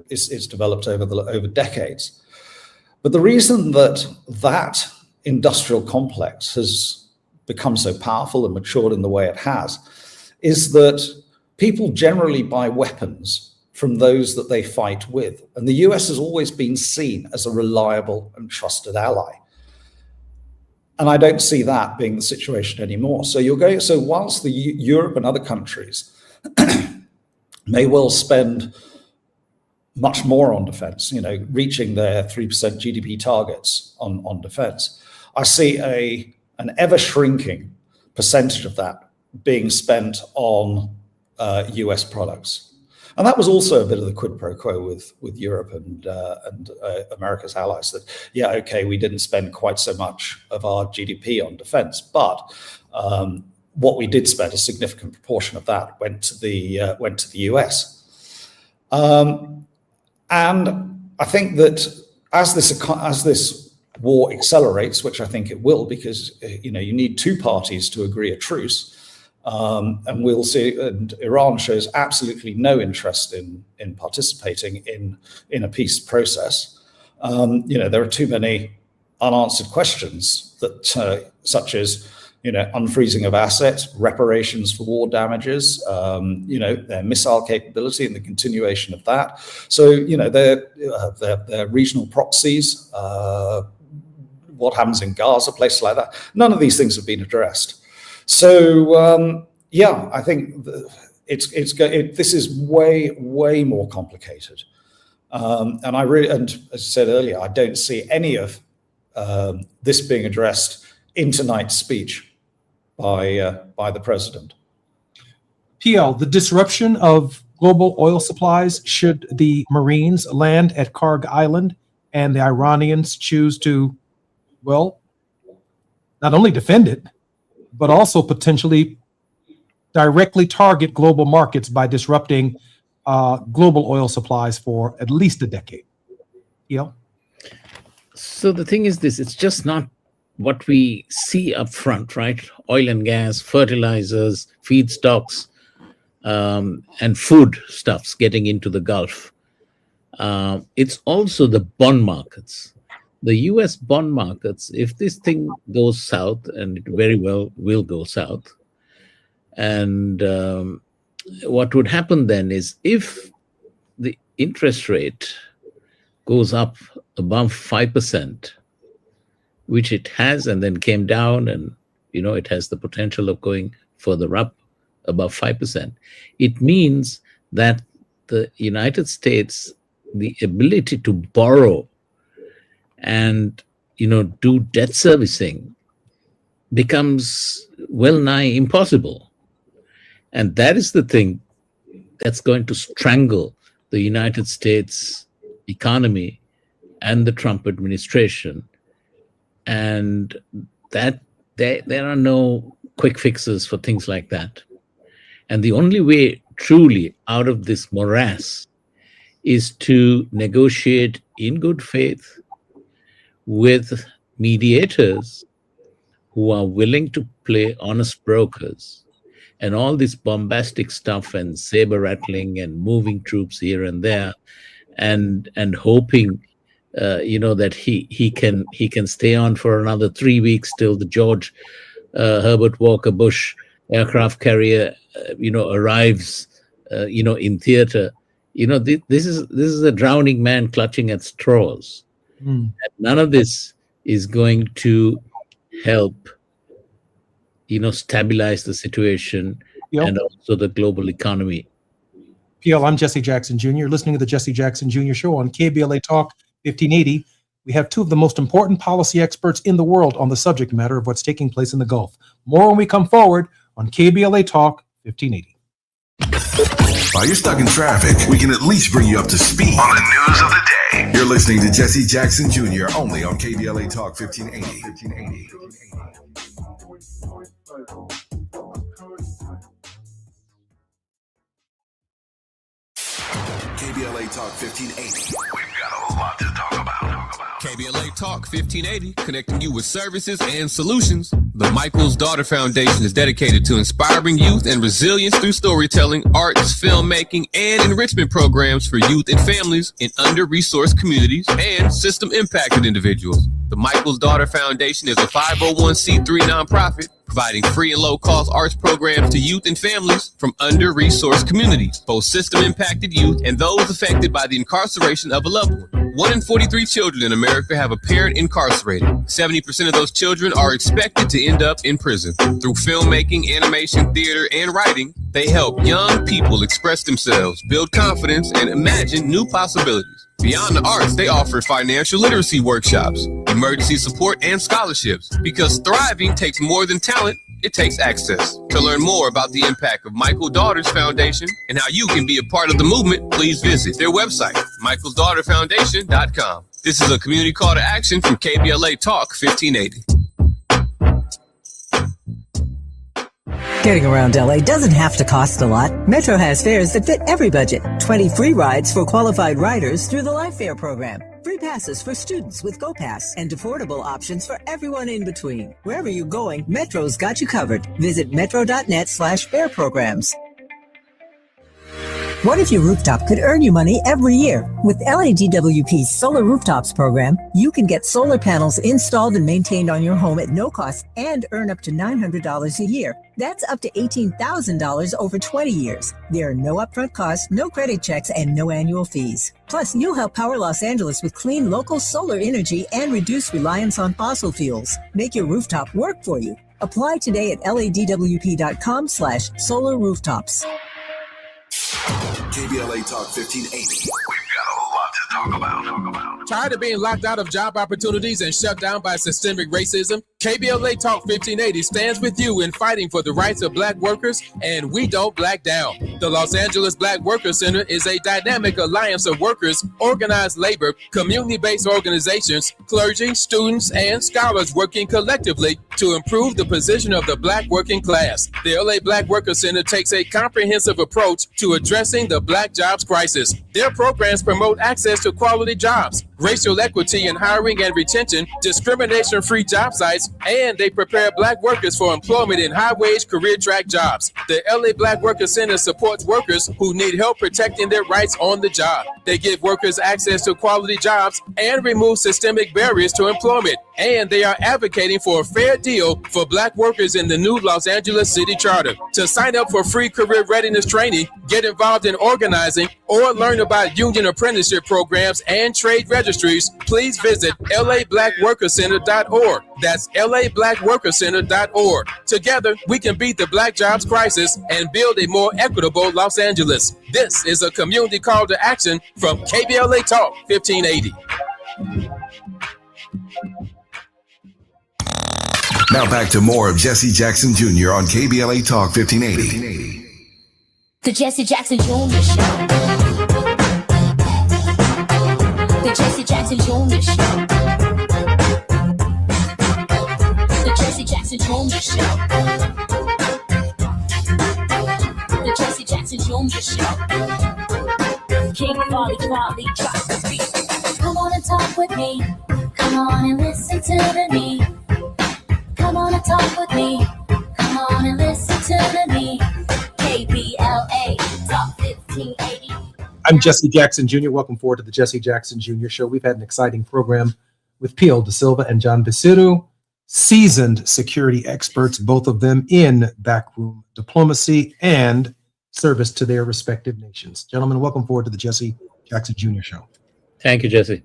it's developed over decades. But the reason that industrial complex has become so powerful and matured in the way it has is that people generally buy weapons from those that they fight with. And the US has always been seen as a reliable and trusted ally. And I don't see that being the situation anymore. So whilst Europe and other countries may well spend much more on defense, reaching their 3% GDP targets on defense, I see an ever-shrinking percentage of that being spent on US products. And that was also a bit of the quid pro quo with Europe and America's allies, that, we didn't spend quite so much of our GDP on defense, but what we did spend, a significant proportion of that went to the US. And I think that as this war accelerates, which I think it will, because you need two parties to agree a truce, and we'll see. And Iran shows absolutely no interest in participating in a peace process. There are too many unanswered questions that, such as unfreezing of assets, reparations for war damages, their missile capability and the continuation of that. So their regional proxies. What happens in Gaza, places like that. None of these things have been addressed. So I think this is way more complicated. And as I said earlier, I don't see any of this being addressed in tonight's speech by the president. PL, the disruption of global oil supplies should the Marines land at Karg Island and the Iranians choose to, well, not only defend it, but also potentially directly target global markets by disrupting global oil supplies for at least a decade. PL? So the thing is this, it's just not what we see up front, right? Oil and gas, fertilizers, feedstocks, and food stuffs getting into the Gulf. It's also the bond markets. The US bond markets, if this thing goes south, and it very well will go south, and what would happen then is if the interest rate goes up above 5%, which it has, and then came down, and it has the potential of going further up above 5%. It means that the United States, the ability to borrow and do debt servicing becomes well nigh impossible. And that is the thing that's going to strangle the United States economy and the Trump administration. And that there are no quick fixes for things like that. And the only way truly out of this morass is to negotiate in good faith with mediators who are willing to play honest brokers, and all this bombastic stuff and saber rattling and moving troops here and there, and hoping that he can stay on for another 3 weeks till the George Herbert Walker Bush aircraft carrier arrives in theater. This is a drowning man clutching at straws. And none of this is going to help stabilize the situation and also the global economy. PL, I'm Jesse Jackson Jr. Listening to the Jesse Jackson Jr. Show on KBLA Talk 1580. We have two of the most important policy experts in the world on the subject matter of what's taking place in the Gulf. More when we come forward on KBLA Talk 1580. While you're stuck in traffic, we can at least bring you up to speed on the news of the day. You're listening to Jesse Jackson Jr. only on KBLA Talk 1580. KBLA Talk 1580. We've got a lot to talk about. KBLA Talk 1580, connecting you with services and solutions. The Michael's Daughter Foundation is dedicated to inspiring youth and resilience through storytelling, arts, filmmaking, and enrichment programs for youth and families in under-resourced communities and system-impacted individuals. The Michael's Daughter Foundation is a 501c3 nonprofit providing free and low-cost arts programs to youth and families from under-resourced communities, both system-impacted youth and those affected by the incarceration of a loved one. 1 in 43 children in America have a parent incarcerated. 70% of those children are expected to end up in prison. Through filmmaking, animation, theater, and writing, they help young people express themselves, build confidence, and imagine new possibilities. Beyond the arts, they offer financial literacy workshops, emergency support, and scholarships. Because thriving takes more than talent, it takes access. To learn more about the impact of Michael Daughters Foundation and how you can be a part of the movement, please visit their website, michaelsdaughterfoundation.com. This is a community call to action from KBLA Talk 1580. Getting around LA doesn't have to cost a lot. Metro has fares that fit every budget. 20 free rides for qualified riders through the Life Fare program. Free passes for students with GoPass and affordable options for everyone in between. Wherever you're going, Metro's got you covered. Visit metro.net/fare programs. What if your rooftop could earn you money every year? With LADWP's Solar Rooftops program, you can get solar panels installed and maintained on your home at no cost and earn up to $900 a year. That's up to $18,000 over 20 years. There are no upfront costs, no credit checks, and no annual fees. Plus, you'll help power Los Angeles with clean local solar energy and reduce reliance on fossil fuels. Make your rooftop work for you. Apply today at ladwp.com/solar rooftops. KBLA Talk 1580. We've got a lot to talk about. Tired of being locked out of job opportunities and shut down by systemic racism? KBLA Talk 1580 stands with you in fighting for the rights of black workers, and we don't black down. The Los Angeles Black Workers Center is a dynamic alliance of workers, organized labor, community-based organizations, clergy, students, and scholars working collectively to improve the position of the black working class. The LA Black Workers Center takes a comprehensive approach to addressing the black jobs crisis. Their programs promote access to quality jobs, racial equity in hiring and retention, discrimination-free job sites, and they prepare black workers for employment in high-wage career track jobs. The LA Black Workers Center supports workers who need help protecting their rights on the job. They give workers access to quality jobs and remove systemic barriers to employment. And they are advocating for a fair deal for Black workers in the new Los Angeles City Charter. To sign up for free career readiness training, get involved in organizing, or learn about union apprenticeship programs and trade registries, please visit lablackworkercenter.org. That's lablackworkercenter.org. Together, we can beat the Black jobs crisis and build a more equitable Los Angeles. This is a community call to action from KBLA Talk 1580. Now back to more of Jesse Jackson Jr. on KBLA Talk 1580. The Jesse Jackson Jr. Show. The Jesse Jackson Jr. Show. The Jesse Jackson Jr. Show. The Jesse Jackson Jr. Show. King Folly, drop the beat. Come on and talk with me. Come on and listen to the me. Come on and talk with me. Come on and listen to the me. KBLA Talk 1580. I'm Jesse Jackson Jr. Welcome forward to the Jesse Jackson Jr. Show. We've had an exciting program with P.L. Da Silva and John Bisiru, seasoned security experts, both of them in backroom diplomacy and service to their respective nations. Gentlemen, welcome forward to the Jesse Jackson Jr. Show. Thank you, Jesse.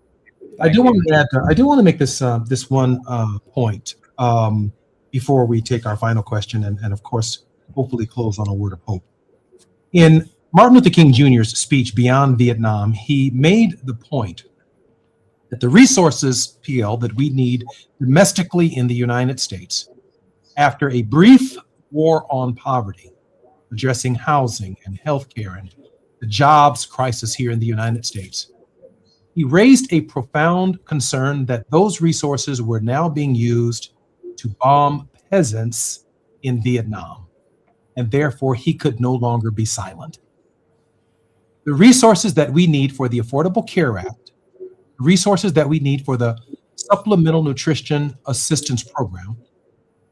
I do want to make this one point before we take our final question and of course, hopefully close on a word of hope. In Martin Luther King Jr.'s speech Beyond Vietnam, he made the point that the resources, PL, that we need domestically in the United States after a brief war on poverty, addressing housing and healthcare and the jobs crisis here in the United States, he raised a profound concern that those resources were now being used to bomb peasants in Vietnam, and therefore he could no longer be silent. The resources that we need for the Affordable Care Act, the resources that we need for the Supplemental Nutrition Assistance Program,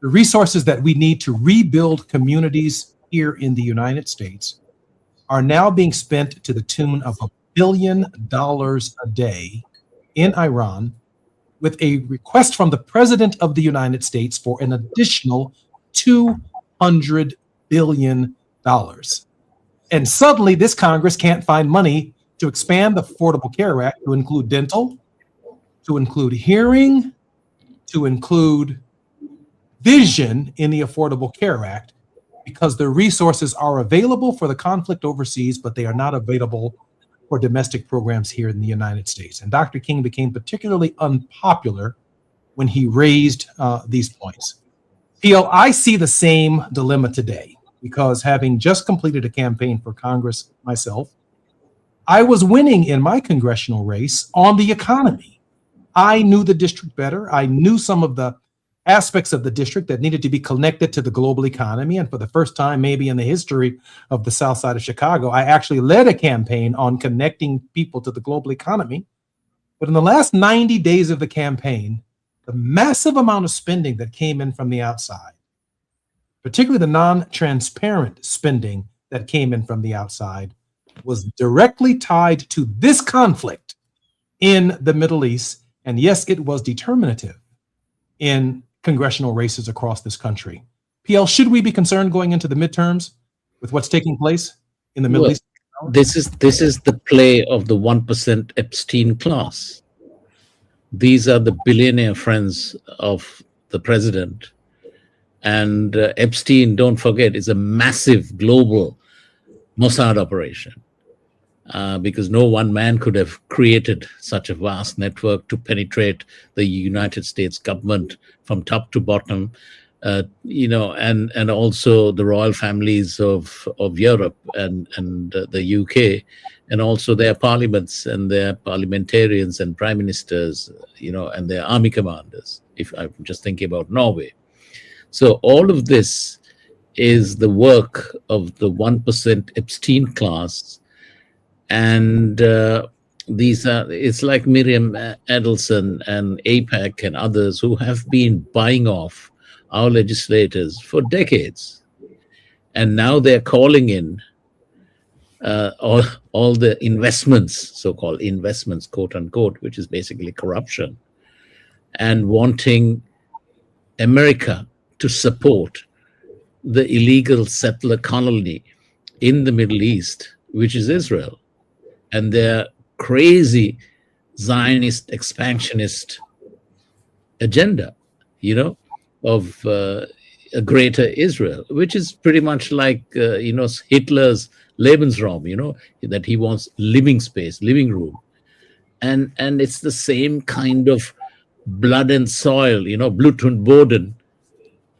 the resources that we need to rebuild communities here in the United States are now being spent to the tune of $1 billion a day in Iran, with a request from the President of the United States for an additional $200 billion. And suddenly this Congress can't find money to expand the Affordable Care Act to include dental, to include hearing, to include vision in the Affordable Care Act, because the resources are available for the conflict overseas, but they are not available for domestic programs here in the United States. And Dr. King became particularly unpopular when he raised these points. PL, I see the same dilemma today because having just completed a campaign for Congress myself, I was winning in my congressional race on the economy. I knew the district better. I knew some of the aspects of the district that needed to be connected to the global economy. And for the first time, maybe in the history of the South Side of Chicago, I actually led a campaign on connecting people to the global economy. But in the last 90 days of the campaign, the massive amount of spending that came in from the outside, particularly the non-transparent spending that came in from the outside, was directly tied to this conflict in the Middle East. And yes, it was determinative in congressional races across this country. PL, should we be concerned going into the midterms with what's taking place in the Middle East? This is the play of the 1% Epstein class. These are the billionaire friends of the president. And Epstein, don't forget, is a massive global Mossad operation. Because no one man could have created such a vast network to penetrate the United States government from top to bottom, and also the royal families of Europe and the UK, and also their parliaments and their parliamentarians and prime ministers, and their army commanders, if I'm just thinking about Norway. So all of this is the work of the 1% Epstein class. And it's like Miriam Adelson and AIPAC and others who have been buying off our legislators for decades. And now they're calling in all the investments, so-called investments, quote unquote, which is basically corruption. and wanting America to support the illegal settler colony in the Middle East, which is Israel, and their crazy Zionist expansionist agenda, of a greater Israel, which is pretty much like, Hitler's Lebensraum, that he wants living space, living room. And it's the same kind of blood and soil, Blut und Boden,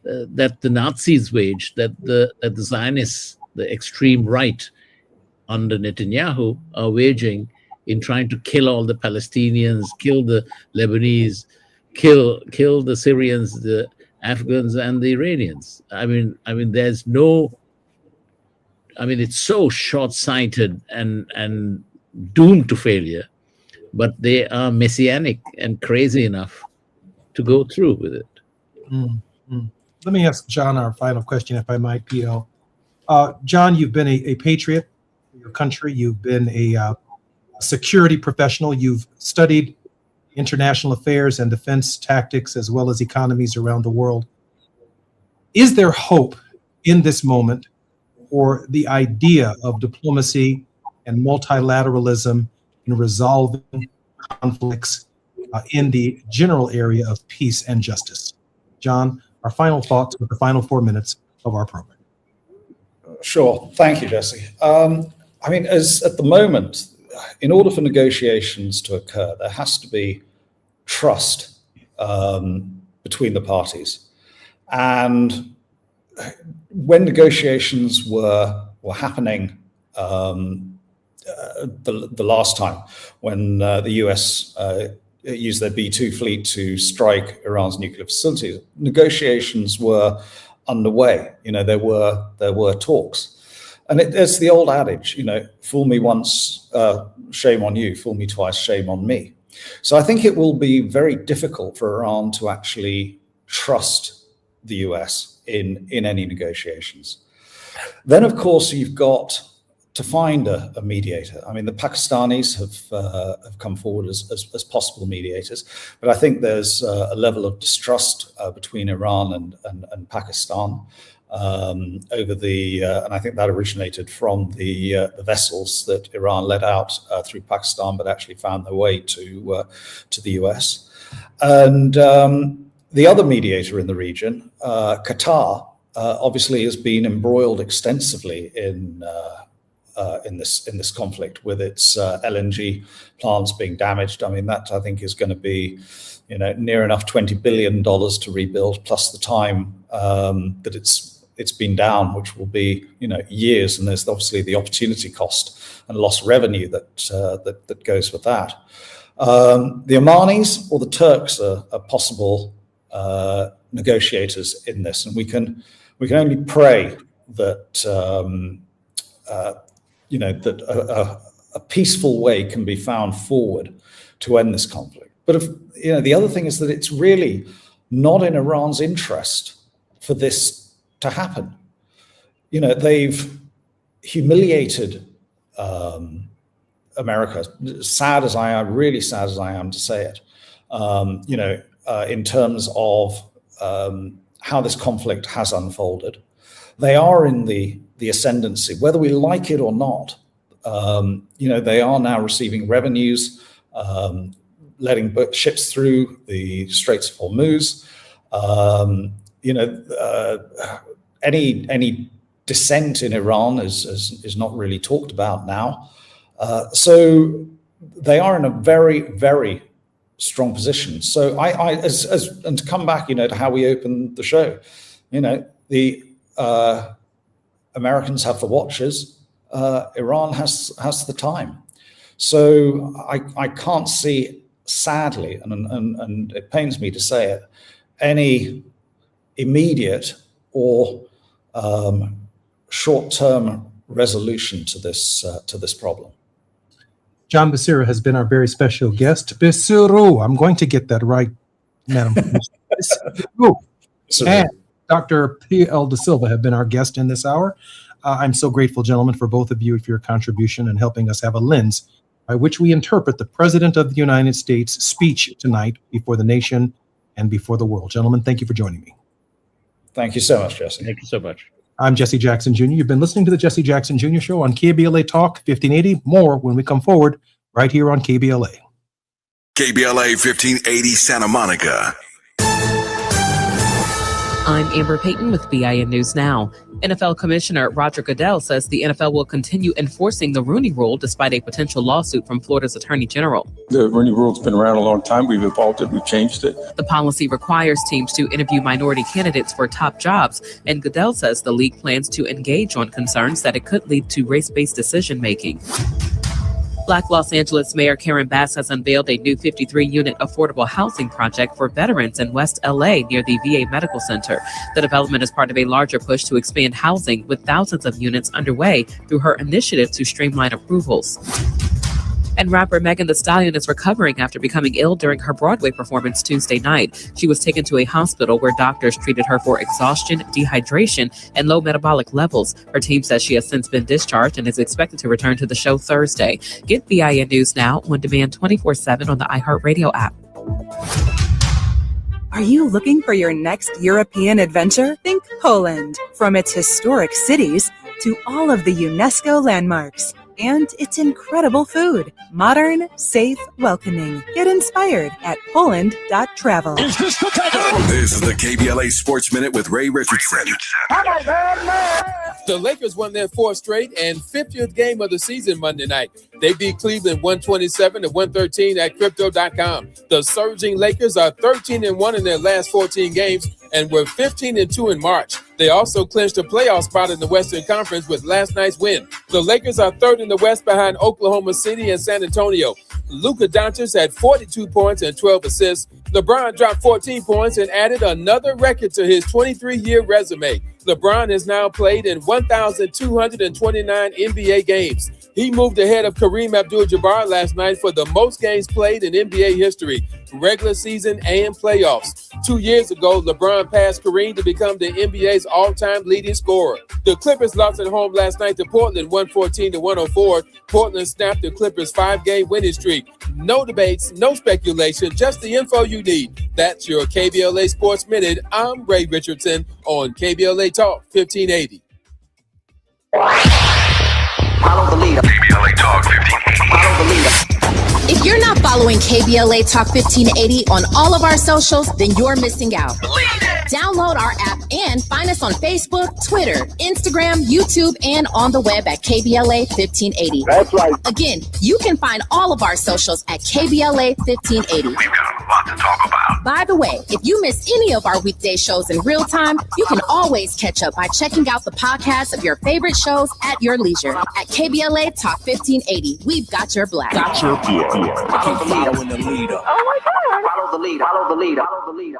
that the Nazis waged, that the Zionists, the extreme right under Netanyahu, are waging in trying to kill all the Palestinians, kill the Lebanese, kill the Syrians, the Afghans, and the Iranians. I mean, there's no. It's so short-sighted and doomed to failure, but they are messianic and crazy enough to go through with it. Mm-hmm. Let me ask John our final question, if I might, PL. John, you've been a patriot for your country. You've been a security professional. You've studied international affairs and defense tactics, as well as economies around the world. Is there hope in this moment for the idea of diplomacy and multilateralism in resolving conflicts in the general area of peace and justice? John, our final thoughts with the final 4 minutes of our program. Sure. Thank you, Jesse. As at the moment, in order for negotiations to occur, there has to be trust between the parties. And when negotiations were happening the last time, when the US used their B-2 fleet to strike Iran's nuclear facilities, negotiations were underway. There were talks. And it's the old adage, fool me once, shame on you, fool me twice, shame on me. So I think it will be very difficult for Iran to actually trust the US in any negotiations. Then, of course, you've got to find a mediator. The Pakistanis have come forward as possible mediators, but I think there's a level of distrust between Iran and Pakistan over and I think that originated from the vessels that Iran let out through Pakistan, but actually found their way to the US. And the other mediator in the region, Qatar, obviously has been embroiled extensively in this conflict, with its LNG plants being damaged. That I think is going to be, near enough $20 billion to rebuild, plus the time that it's been down, which will be, years. And there's obviously the opportunity cost and lost revenue that goes with that. The Omanis or the Turks are possible negotiators in this, and we can only pray that that a peaceful way can be found forward to end this conflict. But the other thing is that it's really not in Iran's interest for this to happen. They've humiliated America. Really sad as I am to say it. In terms of how this conflict has unfolded, they are in the ascendancy, whether we like it or not. They are now receiving revenues, letting ships through the Straits of Hormuz. Any dissent in Iran is not really talked about now. So they are in a very, very strong position. So and to come back, to how we opened the show, the Americans have the watches, Iran has the time. So I can't see, sadly, and it pains me to say it, any immediate or short-term resolution to this problem. John Becerra has been our very special guest. Becerra, I'm going to get that right, Madam. And Dr. P.L. Da Silva have been our guest in this hour. I'm so grateful, gentlemen, for both of you for your contribution and helping us have a lens by which we interpret the President of the United States' speech tonight before the nation and before the world. Gentlemen, thank you for joining me. Thank you so much, Jesse. Thank you so much. I'm Jesse Jackson Jr. You've been listening to the Jesse Jackson Jr. Show on KBLA Talk 1580. More when we come forward right here on KBLA. KBLA 1580 Santa Monica. I'm Amber Payton with BIN News Now. NFL Commissioner Roger Goodell says the NFL will continue enforcing the Rooney Rule despite a potential lawsuit from Florida's Attorney General. The Rooney Rule's been around a long time. We've evolved it. We've changed it. The policy requires teams to interview minority candidates for top jobs, and Goodell says the league plans to engage on concerns that it could lead to race-based decision-making. Black Los Angeles Mayor Karen Bass has unveiled a new 53-unit affordable housing project for veterans in West LA near the VA Medical Center. The development is part of a larger push to expand housing, with thousands of units underway through her initiative to streamline approvals. And rapper Megan Thee Stallion is recovering after becoming ill during her Broadway performance Tuesday night. She was taken to a hospital where doctors treated her for exhaustion, dehydration, and low metabolic levels. Her team says she has since been discharged and is expected to return to the show Thursday. Get BIN News Now on demand 24/7 on the iHeartRadio app. Are you looking for your next European adventure? Think Poland. From its historic cities to all of the UNESCO landmarks and its incredible food. Modern, safe, welcoming. Get inspired at Poland.travel. This is the KBLA Sports Minute with Ray Richardson. The Lakers won their fourth straight and 50th game of the season Monday night. They beat Cleveland 127-113 at Crypto.com. The surging Lakers are 13-1 in their last 14 games and were 15-2 in March. They also clinched a playoff spot in the Western Conference with last night's win. The Lakers are third in the West behind Oklahoma City and San Antonio. Luka Doncic had 42 points and 12 assists. LeBron dropped 14 points and added another record to his 23-year resume. LeBron has now played in 1,229 NBA games. He moved ahead of Kareem Abdul-Jabbar last night for the most games played in NBA history, regular season and playoffs. 2 years ago, LeBron passed Kareem to become the NBA's all-time leading scorer. The Clippers lost at home last night to Portland 114-104. Portland snapped the Clippers' 5-game winning streak. No debates, no speculation, just the info you need. That's your KBLA Sports Minute. I'm Ray Richardson on KBLA Talk 1580. Follow the leader. KBLA Talk 1580. Follow the leader. If you're not following KBLA Talk 1580 on all of our socials, then you're missing out. Download our app and find us on Facebook, Twitter, Instagram, YouTube, and on the web at KBLA 1580. That's right. Again, you can find all of our socials at KBLA 1580. We've got a lot to talk about. By the way, if you miss any of our weekday shows in real time, you can always catch up by checking out the podcast of your favorite shows at your leisure. At KBLA Talk 1580, we've got your black. Got your black. Following the leader. Oh my God. Follow the leader. Follow the leader. Follow the leader.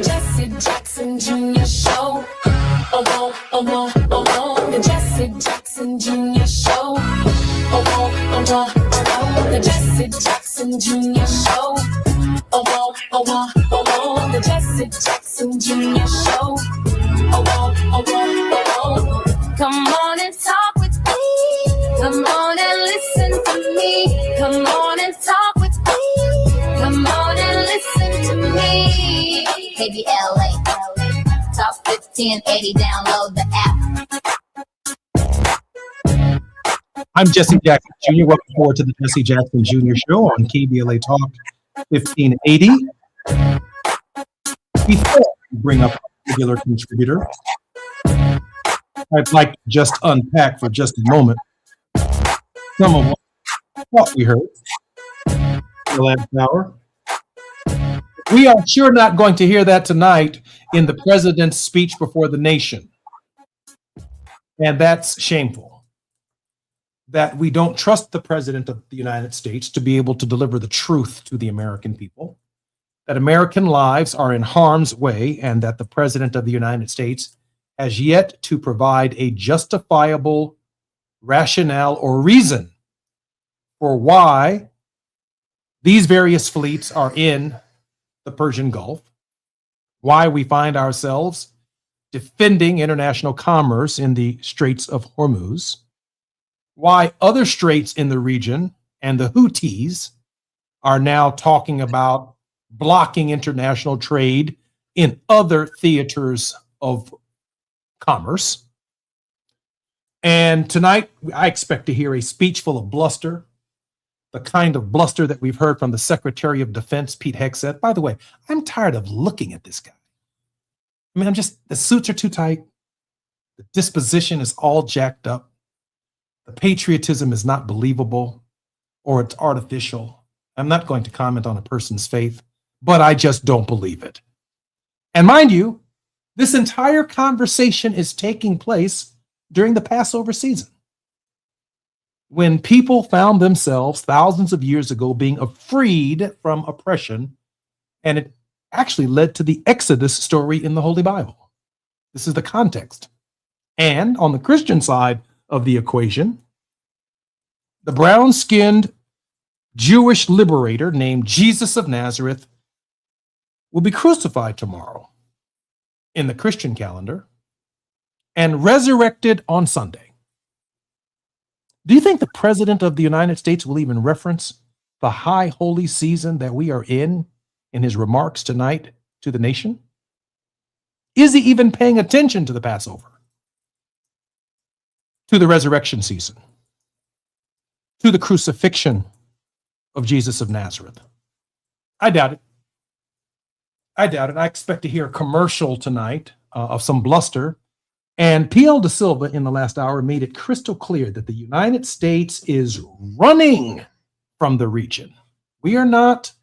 Jesse Jackson Jr. Show. Oh, oh, oh, oh, oh. The Jesse Jackson Jr. Show. Oh, oh, oh, oh, oh. The Jesse Jackson Jr. Show. Oh, oh, oh, oh, oh. The Jesse Jackson Jr. Show. Oh, oh, oh, oh, oh. Come on and talk with me. Come on and listen to me. Come on and talk with me. Come on and listen to me. KBLA Talk 1580. Download the app. I'm Jesse Jackson Jr. Welcome forward to the Jesse Jackson Jr. Show on KBLA Talk 1580. Before we bring up a regular contributor, I'd like to just unpack for just a moment some of what we heard the last hour. We are sure not going to hear that tonight in the president's speech before the nation. And that's shameful. That we don't trust the president of the United States to be able to deliver the truth to the American people, that American lives are in harm's way, and that the president of the United States has yet to provide a justifiable rationale or reason for why these various fleets are in the Persian Gulf, why we find ourselves defending international commerce in the Straits of Hormuz, why other straits in the region and the Houthis are now talking about blocking international trade in other theaters of commerce. And tonight, I expect to hear a speech full of bluster, the kind of bluster that we've heard from the Secretary of Defense, Pete Hegseth. By the way, I'm tired of looking at this guy. I mean, the suits are too tight. The disposition is all jacked up. The patriotism is not believable, or it's artificial. I'm not going to comment on a person's faith, but I just don't believe it. And mind you, this entire conversation is taking place during the Passover season, when people found themselves thousands of years ago being freed from oppression, and it actually led to the Exodus story in the Holy Bible. This is the context. And on the Christian side of the equation, the brown-skinned Jewish liberator named Jesus of Nazareth will be crucified tomorrow in the Christian calendar and resurrected on Sunday. Do you think the President of the United States will even reference the high holy season that we are in his remarks tonight to the nation? Is he even paying attention to the Passover, to the resurrection season, to the crucifixion of Jesus of Nazareth? I doubt it. I doubt it. I expect to hear a commercial tonight of some bluster. And PL Da Silva in the last hour made it crystal clear that the United States is running from the region. We are not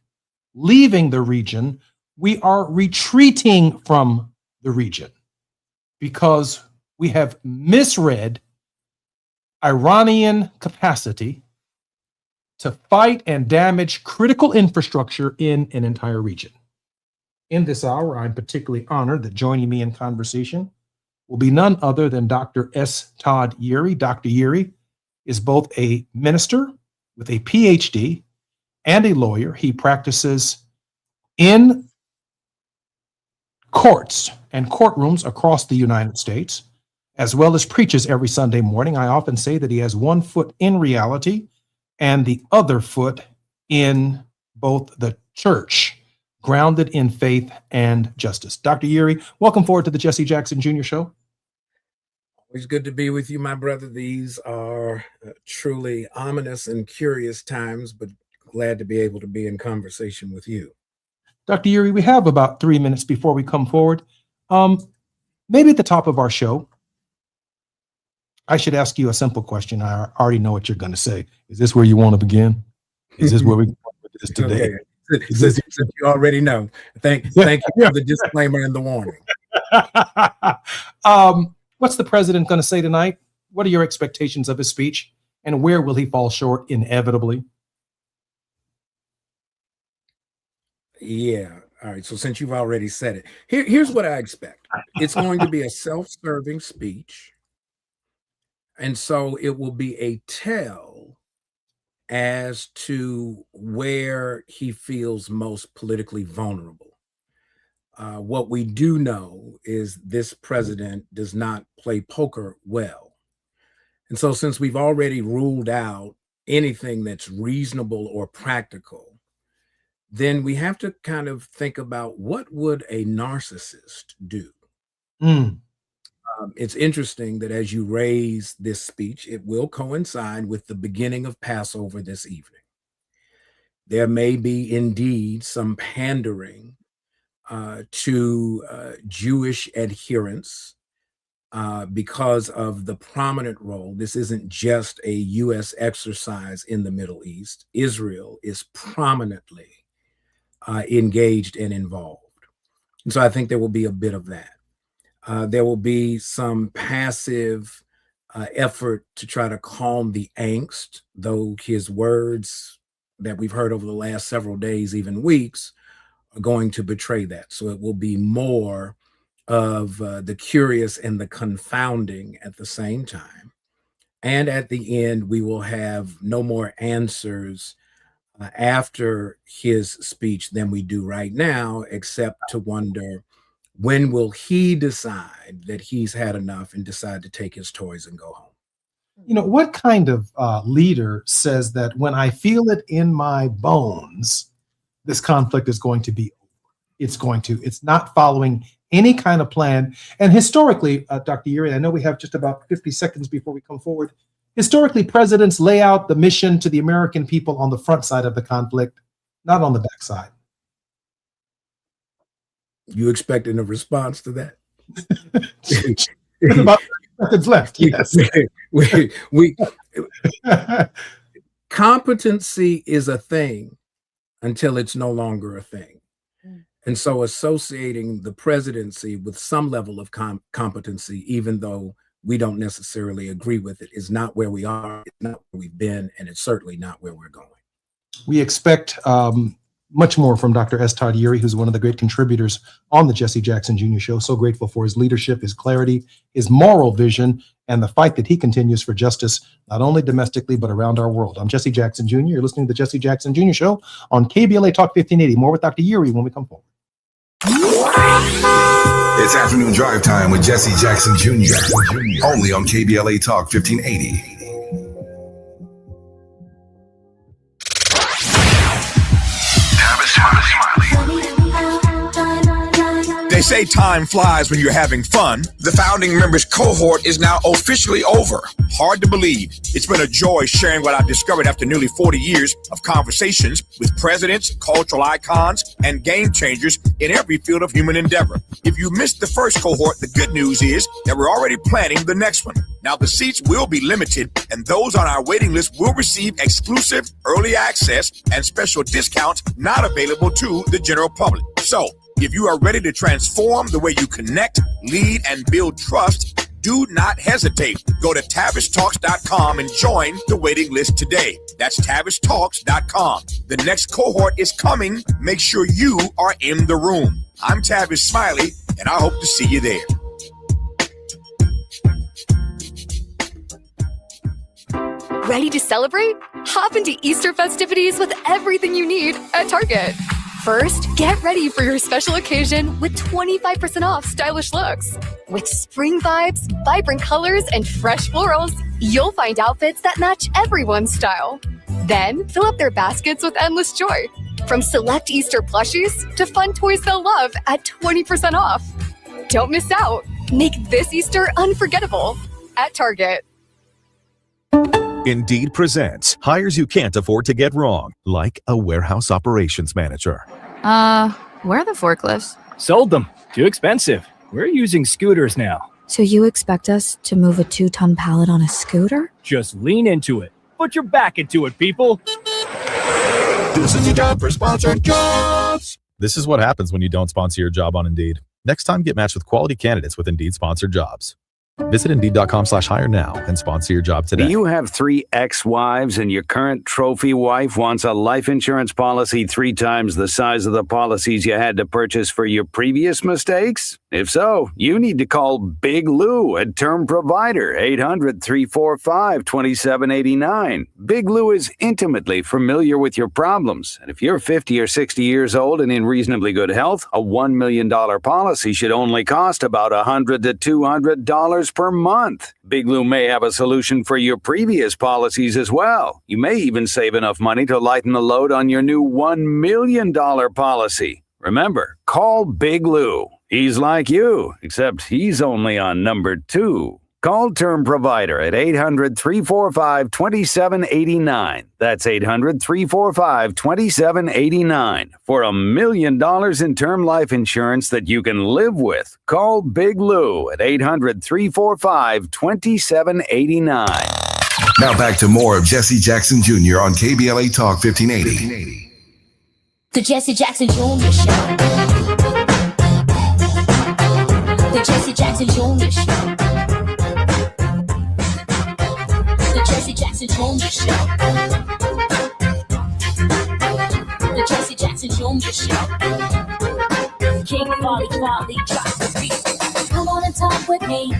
leaving the region. We are retreating from the region because we have misread Iranian capacity to fight and damage critical infrastructure in an entire region. In this hour, I'm particularly honored that joining me in conversation will be none other than Dr. S. Todd Eury. Dr. Eury is both a minister with a PhD and a lawyer. He practices in courts and courtrooms across the United States, as well as preaches every Sunday morning. I often say that he has one foot in reality and the other foot in both the church, grounded in faith and justice. Dr. Eury, welcome forward to the Jesse Jackson Jr. Show. Always good to be with you, my brother. These are truly ominous and curious times, but glad to be able to be in conversation with you. Dr. Eury, we have about 3 minutes before we come forward. Maybe at the top of our show, I should ask you a simple question. I already know what you're going to say. Is this where you want to begin? Is this where we go with this today? Okay. Since you already know. Thank you for the disclaimer and the warning. What's the president going to say tonight? What are your expectations of his speech? And where will he fall short inevitably? Yeah. All right. So since you've already said it, here's what I expect. It's going to be a self-serving speech. And so it will be a tell as to where he feels most politically vulnerable. What we do know is this president does not play poker well. And so since we've already ruled out anything that's reasonable or practical, then we have to kind of think about what would a narcissist do? It's interesting that as you raise this speech, it will coincide with the beginning of Passover this evening. There may be indeed some pandering to Jewish adherents because of the prominent role. This isn't just a U.S. exercise in the Middle East. Israel is prominently engaged and involved. And so I think there will be a bit of that. There will be some passive effort to try to calm the angst, though his words that we've heard over the last several days, even weeks, are going to betray that. So it will be more of the curious and the confounding at the same time. And at the end, we will have no more answers after his speech than we do right now, except to wonder When will he decide that he's had enough and decide to take his toys and go home? You know, what kind of leader says that when I feel it in my bones, this conflict is going to be over? It's not following any kind of plan. And historically, Dr. Uri, I know we have just about 50 seconds before we come forward. Historically, presidents lay out the mission to the American people on the front side of the conflict, not on the back side. You expecting a response to that? About 30 seconds left. Yes. Competency is a thing until it's no longer a thing. And so associating the presidency with some level of competency, even though we don't necessarily agree with it, is not where we are, it's not where we've been, and it's certainly not where we're going. We expect much more from Dr. S. Todd Uri, who's one of the great contributors on the Jesse Jackson Jr. Show. So grateful for his leadership, his clarity, his moral vision, and the fight that he continues for justice, not only domestically, but around our world. I'm Jesse Jackson Jr. You're listening to the Jesse Jackson Jr. Show on KBLA Talk 1580. More with Dr. Uri when we come forward. It's afternoon drive time with Jesse Jackson Jr. Only on KBLA Talk 1580. They say time flies when you're having fun. The founding members cohort is now officially over. Hard to believe. It's been a joy sharing what I've discovered after nearly 40 years of conversations with presidents, cultural icons, and game changers in every field of human endeavor. If you missed the first cohort, the good news is that we're already planning the next one. Now, the seats will be limited, and those on our waiting list will receive exclusive early access and special discounts not available to the general public. So, if you are ready to transform the way you connect, lead, and build trust, do not hesitate. Go to TavishTalks.com and join the waiting list today. That's TavishTalks.com. The next cohort is coming. Make sure you are in the room. I'm Tavish Smiley, and I hope to see you there. Ready to celebrate? Hop into Easter festivities with everything you need at Target. First, get ready for your special occasion with 25% off stylish looks. With spring vibes, vibrant colors, and fresh florals, you'll find outfits that match everyone's style. Then, fill up their baskets with endless joy. From select Easter plushies to fun toys they'll love at 20% off. Don't miss out. Make this Easter unforgettable at Target. Indeed presents hires you can't afford to get wrong, like a warehouse operations manager. Where are the forklifts? Sold them. Too expensive. We're using scooters now. So you expect us to move a 2-ton pallet on a scooter? Just lean into it. Put your back into it, people. This is your job for sponsored jobs. This is what happens when you don't sponsor your job on Indeed. Next time, get matched with quality candidates with Indeed sponsored jobs. Visit Indeed.com/hire now and sponsor your job today. Do you have 3 ex-wives and your current trophy wife wants a life insurance policy 3 times the size of the policies you had to purchase for your previous mistakes? If so, you need to call Big Lou at Term Provider, 800-345-2789. Big Lou is intimately familiar with your problems. And if you're 50 or 60 years old and in reasonably good health, a $1 million policy should only cost about $100 to $200 per month. Big Lou may have a solution for your previous policies as well. You may even save enough money to lighten the load on your new $1 million policy. Remember, call Big Lou. He's like you, except he's only on number 2. Call Term Provider at 800-345-2789. That's 800-345-2789 for $1 million in term life insurance that you can live with. Call Big Lou at 800-345-2789. Now back to more of Jesse Jackson Jr. on KBLA Talk 1580. The Jesse Jackson Jr. Show. The Jesse Jackson Jr. Show. The Jesse Jackson Jr. Show. The Jesse Jackson Jr. Show. King Volley, drop the beat. Come on and talk with me.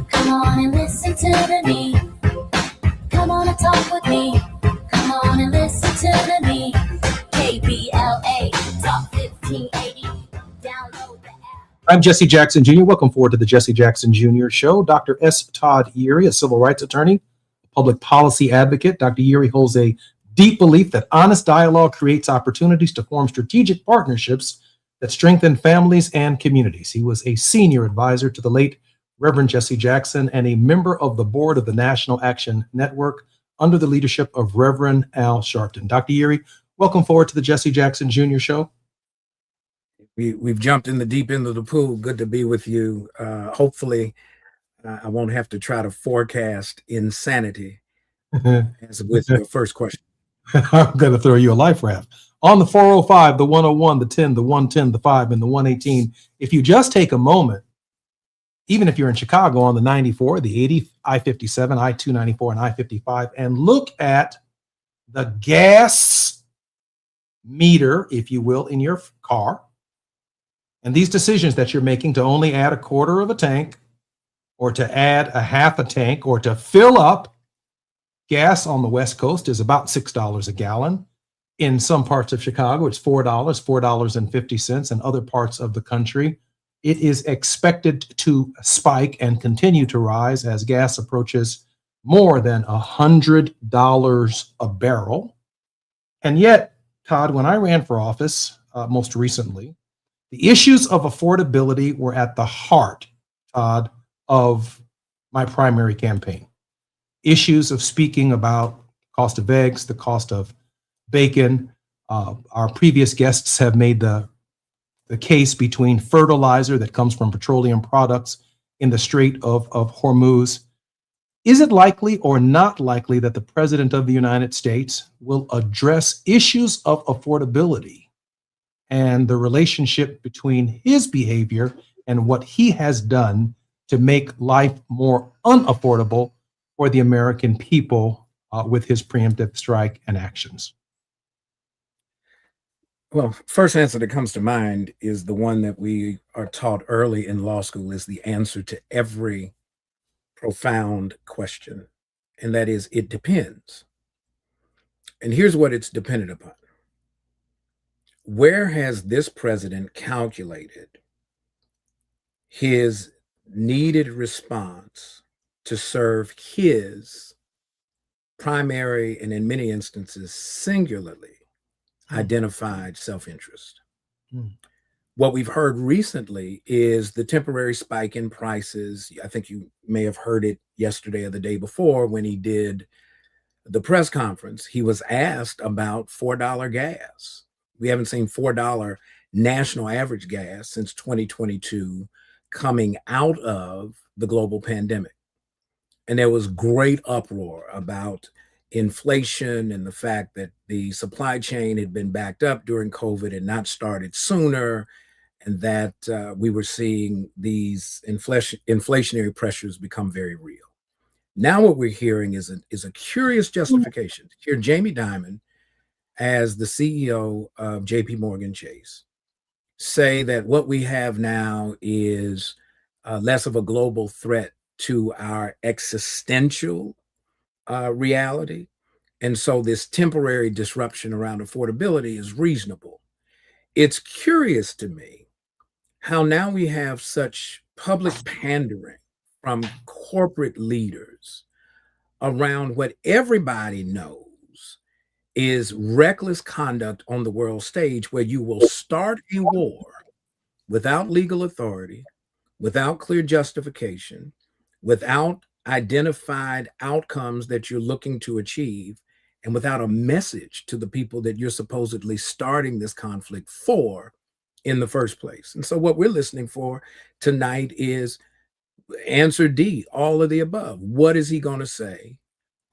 Come on and listen to me. Come on and talk with me. Come on and listen to me. KBLA Talk 1580. Download the app. I'm Jesse Jackson Jr. Welcome forward to the Jesse Jackson Jr. Show. Dr. S. Todd Eury, a civil rights attorney, public policy advocate. Dr. Eury holds a deep belief that honest dialogue creates opportunities to form strategic partnerships that strengthen families and communities. He was a senior advisor to the late Reverend Jesse Jackson and a member of the board of the National Action Network under the leadership of Reverend Al Sharpton. Dr. Eury, welcome forward to the Jesse Jackson Jr. Show. We've jumped in the deep end of the pool. Good to be with you. Hopefully, I won't have to try to forecast insanity as with your first question. I'm going to throw you a life raft. On the 405, the 101, the 10, the 110, the 5, and the 118, if you just take a moment, even if you're in Chicago on the 94, the 80, I-57, I-294, and I-55, and look at the gas meter, if you will, in your car, and these decisions that you're making to only add a quarter of a tank or to add a half a tank or to fill up, gas on the West Coast is about $6 a gallon. In some parts of Chicago, it's $4, $4.50. In other parts of the country, it is expected to spike and continue to rise as gas approaches more than $100 a barrel. And yet, Todd, when I ran for office most recently, the issues of affordability were at the heart, Todd, of my primary campaign. Issues of speaking about cost of eggs, the cost of bacon. Our previous guests have made the case between fertilizer that comes from petroleum products in the Strait of Hormuz. Is it likely or not likely that the President of the United States will address issues of affordability and the relationship between his behavior and what he has done to make life more unaffordable for the American people with his preemptive strike and actions? Well, first answer that comes to mind is the one that we are taught early in law school is the answer to every profound question, and that is, it depends. And here's what it's dependent upon. Where has this president calculated his needed response to serve his primary and in many instances singularly identified self-interest? What we've heard recently is the temporary spike in prices. I think you may have heard it yesterday or the day before when he did the press conference. He was asked about $4 gas. We haven't seen $4 national average gas since 2022 coming out of the global pandemic. And there was great uproar about inflation and the fact that the supply chain had been backed up during COVID and not started sooner, and that we were seeing these inflationary pressures become very real. Now what we're hearing is a curious justification. Here, Jamie Dimon, as the CEO of JP Morgan Chase, say that what we have now is less of a global threat to our existential reality. And so this temporary disruption around affordability is reasonable. It's curious to me how now we have such public pandering from corporate leaders around what everybody knows is reckless conduct on the world stage, where you will start a war without legal authority, without clear justification, without identified outcomes that you're looking to achieve, and without a message to the people that you're supposedly starting this conflict for in the first place. And so what we're listening for tonight is answer D, all of the above. What is he going to say?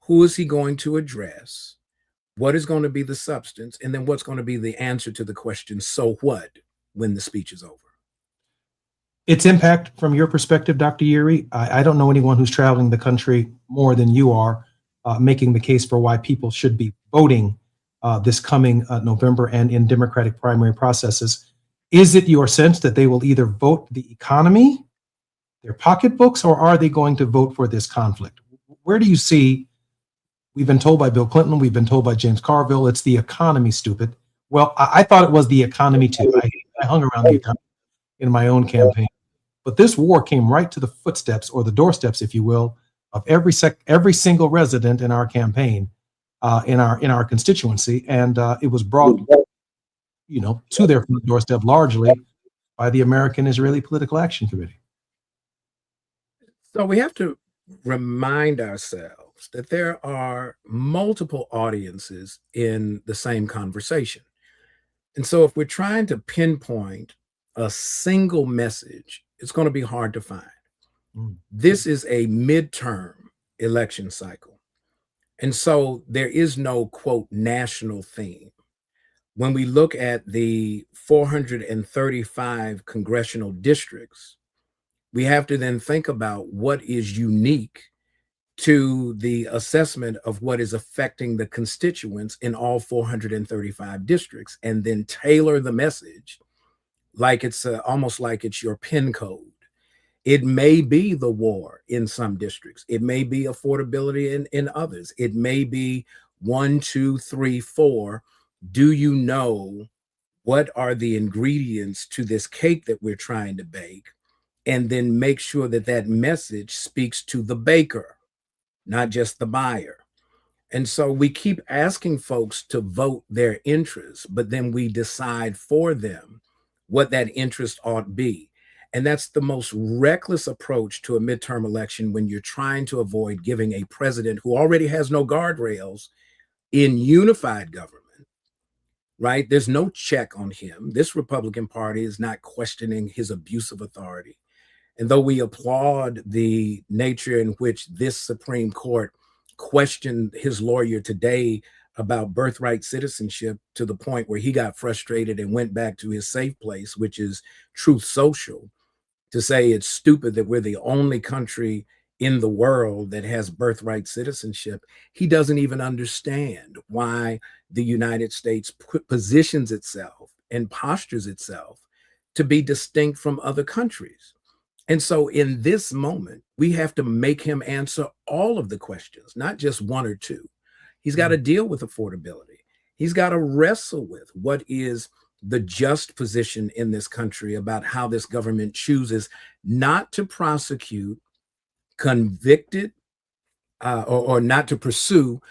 Who is he going to address? What is going to be the substance? And then what's going to be the answer to the question, so what, when the speech is over? Its impact from your perspective, Dr. Eury, I don't know anyone who's traveling the country more than you are, making the case for why people should be voting this coming November and in Democratic primary processes. Is it your sense that they will either vote the economy, their pocketbooks, or are they going to vote for this conflict? Where do you see, we've been told by Bill Clinton, we've been told by James Carville, it's the economy, stupid. Well, I thought it was the economy too. I hung around the economy. in my own campaign. But this war came right to the footsteps, or the doorsteps, if you will, of every single resident in our campaign, in our constituency, and it was brought, to their front doorstep largely by the American Israeli Political Action Committee. So we have to remind ourselves that there are multiple audiences in the same conversation. And so if we're trying to pinpoint a single message, it's going to be hard to find. This is a midterm election cycle. And so there is no, quote, national theme. When we look at the 435 congressional districts, we have to then think about what is unique to the assessment of what is affecting the constituents in all 435 districts, and then tailor the message like it's almost like it's your PIN code. It may be the war in some districts. It may be affordability in others. It may be 1, 2, 3, 4. Do you know what are the ingredients to this cake that we're trying to bake? And then make sure that that message speaks to the baker, not just the buyer. And so we keep asking folks to vote their interests, but then we decide for them what that interest ought to be. And that's the most reckless approach to a midterm election when you're trying to avoid giving a president who already has no guardrails in unified government, right? There's no check on him. This Republican Party is not questioning his abuse of authority. And though we applaud the nature in which this Supreme Court questioned his lawyer today about birthright citizenship to the point where he got frustrated and went back to his safe place, which is Truth Social, to say it's stupid that we're the only country in the world that has birthright citizenship. He doesn't even understand why the United States positions itself and postures itself to be distinct from other countries. And so in this moment, we have to make him answer all of the questions, not just one or two. He's got to deal with affordability. He's got to wrestle with what is the just position in this country about how this government chooses not to prosecute convicted or not to pursue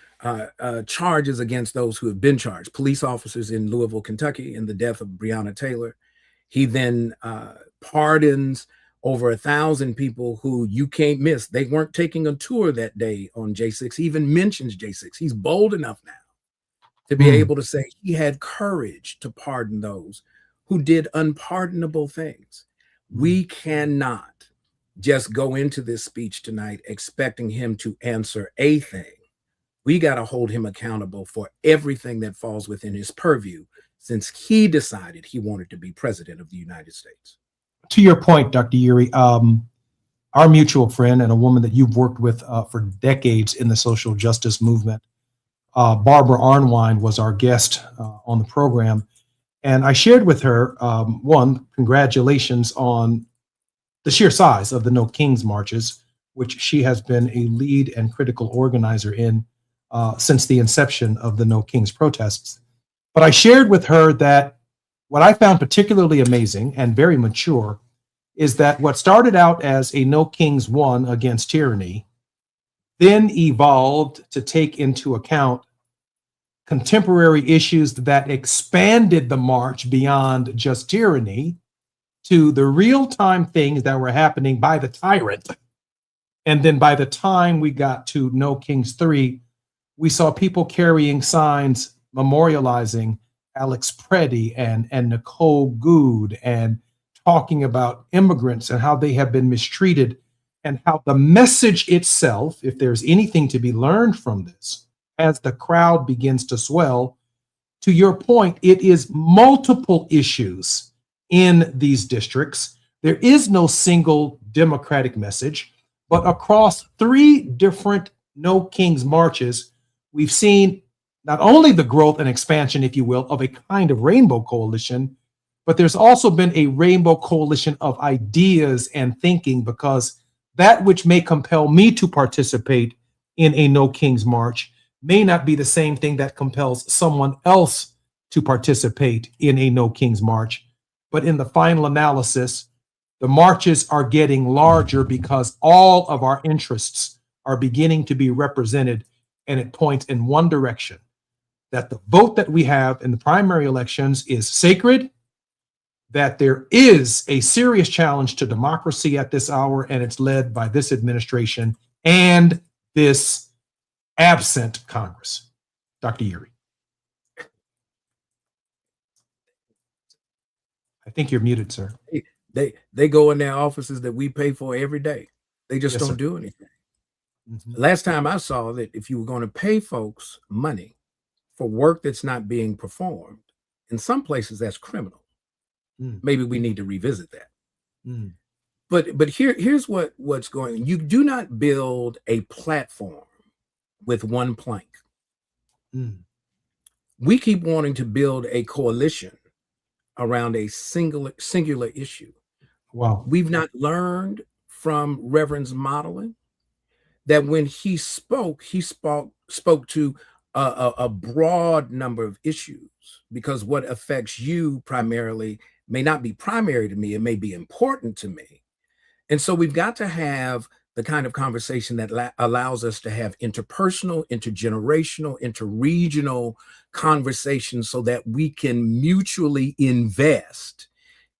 charges against those who have been charged. Police officers in Louisville, Kentucky, in the death of Breonna Taylor. He then pardons over 1,000 people who you can't miss. They weren't taking a tour that day on J6. He even mentions J6. He's bold enough now to be able to say he had courage to pardon those who did unpardonable things. We cannot just go into this speech tonight expecting him to answer a thing. We got to hold him accountable for everything that falls within his purview, since he decided he wanted to be president of the United States. To your point, Dr. Uri, our mutual friend and a woman that you've worked with for decades in the social justice movement, Barbara Arnwine, was our guest on the program. And I shared with her, one, congratulations on the sheer size of the No Kings marches, which she has been a lead and critical organizer in since the inception of the No Kings protests. But I shared with her that what I found particularly amazing and very mature is that what started out as a No Kings One against tyranny then evolved to take into account contemporary issues that expanded the march beyond just tyranny to the real-time things that were happening by the tyrant. And then by the time we got to No Kings 3, we saw people carrying signs memorializing Alex Preddy and Nicole Good, and talking about immigrants and how they have been mistreated, and how the message itself, if there's anything to be learned from this, as the crowd begins to swell, to your point, it is multiple issues in these districts. There is no single Democratic message, but across 3 different No Kings marches, we've seen not only the growth and expansion, if you will, of a kind of rainbow coalition, but there's also been a rainbow coalition of ideas and thinking, because that which may compel me to participate in a No Kings march may not be the same thing that compels someone else to participate in a No Kings march. but in the final analysis, the marches are getting larger because all of our interests are beginning to be represented, and it points in one direction, that the vote that we have in the primary elections is sacred, that there is a serious challenge to democracy at this hour, and it's led by this administration and this absent Congress. Dr. Uri. I think you're muted, sir. They go in their offices that we pay for every day. They just Yes, don't sir. do anything. Mhm. Last time I saw that if you were going to pay folks money for work that's not being performed, in some places that's criminal. Mm. Maybe we need to revisit that. Mm. But here's what's going on. You do not build a platform with one plank. Mm. We keep wanting to build a coalition around a singular issue. Wow. We've not learned from Reverend's modeling that when he spoke to a broad number of issues, because what affects you primarily may not be primary to me, it may be important to me. And so we've got to have the kind of conversation that allows us to have interpersonal, intergenerational, interregional conversations so that we can mutually invest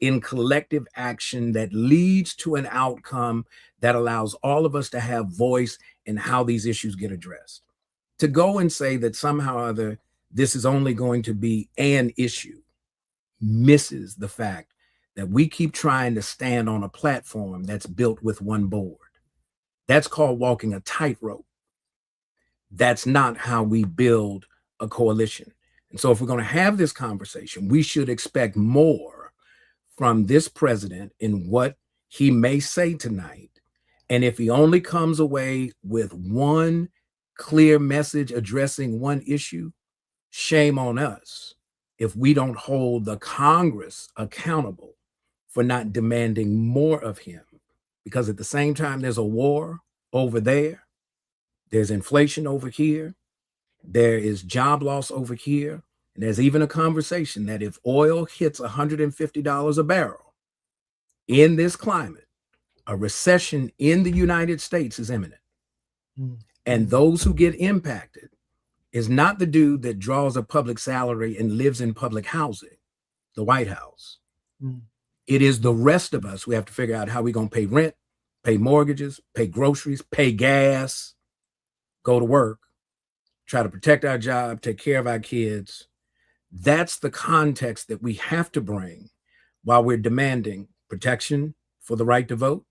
in collective action that leads to an outcome that allows all of us to have voice in how these issues get addressed. To go and say that somehow or other this is only going to be an issue misses the fact that we keep trying to stand on a platform that's built with one board. That's called walking a tightrope. That's not how we build a coalition. And so if we're going to have this conversation, we should expect more from this president in what he may say tonight. And if he only comes away with one clear message addressing one issue, shame on us if we don't hold the Congress accountable for not demanding more of him. Because at the same time, there's a war over there, there's inflation over here, there is job loss over here, and there's even a conversation that if oil hits $150 a barrel in this climate, a recession in the United States is imminent. Mm. And those who get impacted is not the dude that draws a public salary and lives in public housing, the White House. Mm. It is the rest of us. We have to figure out how we're going to pay rent, pay mortgages, pay groceries, pay gas, go to work, try to protect our job, take care of our kids. That's the context that we have to bring while we're demanding protection for the right to vote,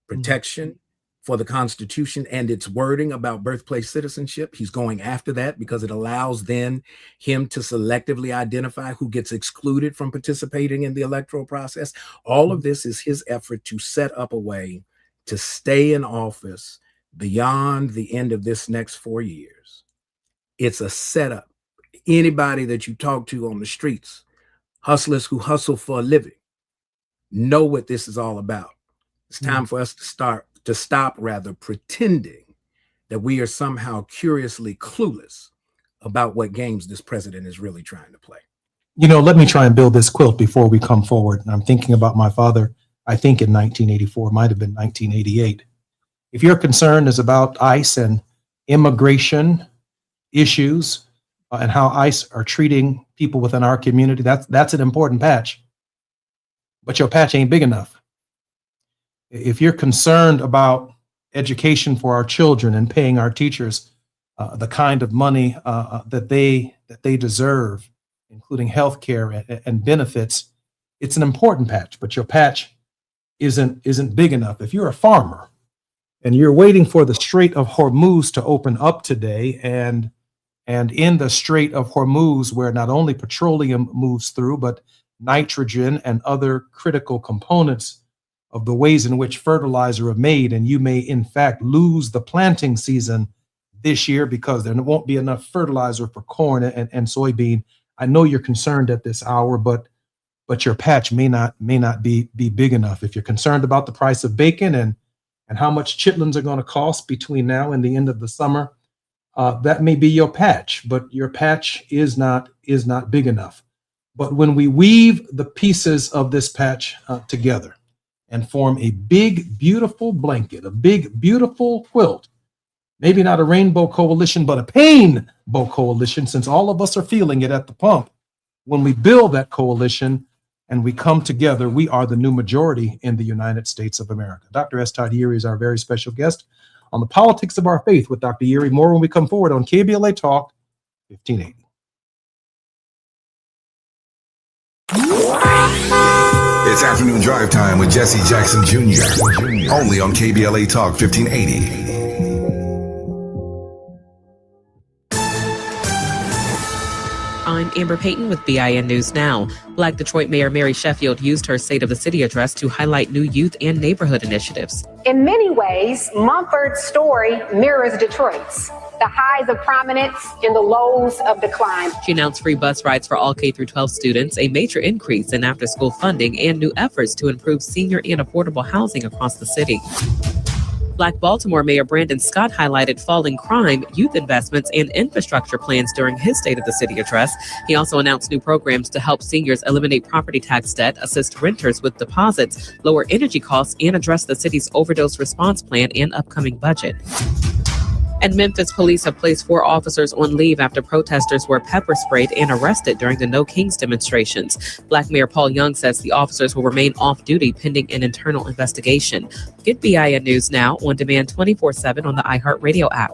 protection for the Constitution and its wording about birthplace citizenship. He's going after that because it allows then him to selectively identify who gets excluded from participating in the electoral process. All of this is his effort to set up a way to stay in office beyond the end of this next 4 years. It's a setup. Anybody that you talk to on the streets, hustlers who hustle for a living, know what this is all about. It's time for us to stop pretending that we are somehow curiously clueless about what games this president is really trying to play. You know, let me try and build this quilt before we come forward. And I'm thinking about my father, I think in 1984, might have been 1988. If your concern is about ICE and immigration issues and how ICE are treating people within our community, that's an important patch. But your patch ain't big enough. If you're concerned about education for our children and paying our teachers the kind of money that they deserve, including health care and benefits, it's an important patch, but your patch isn't big enough. If you're a farmer and you're waiting for the Strait of Hormuz to open up today, and in the Strait of Hormuz, where not only petroleum moves through, but nitrogen and other critical components of the ways in which fertilizer are made, and you may in fact lose the planting season this year because there won't be enough fertilizer for corn and soybean. I know you're concerned at this hour, but your patch may not be big enough. If you're concerned about the price of bacon and how much chitlins are going to cost between now and the end of the summer, that may be your patch, but your patch is not big enough. But when we weave the pieces of this patch together and form a big, beautiful blanket, a big, beautiful quilt, maybe not a rainbow coalition, but a painbow coalition, since all of us are feeling it at the pump, when we build that coalition and we come together, we are the new majority in the United States of America. Dr. S. Todd Yeary is our very special guest on the politics of our faith with Dr. Yeary. More when we come forward on KBLA Talk 1580. It's afternoon drive time with Jesse Jackson Jr. Only on KBLA Talk 1580. I'm Amber Payton with BIN News Now. Black Detroit Mayor Mary Sheffield used her State of the City address to highlight new youth and neighborhood initiatives. In many ways, Mumford's story mirrors Detroit's. The highs of prominence and the lows of decline. She announced free bus rides for all K-12 students, a major increase in after-school funding, and new efforts to improve senior and affordable housing across the city. Black Baltimore Mayor Brandon Scott highlighted falling crime, youth investments, and infrastructure plans during his State of the City address. He also announced new programs to help seniors eliminate property tax debt, assist renters with deposits, lower energy costs, and address the city's overdose response plan and upcoming budget. And Memphis police have placed 4 officers on leave after protesters were pepper sprayed and arrested during the No Kings demonstrations. Black Mayor Paul Young says the officers will remain off duty pending an internal investigation. Get BIN News Now on demand 24/7 on the iHeartRadio app.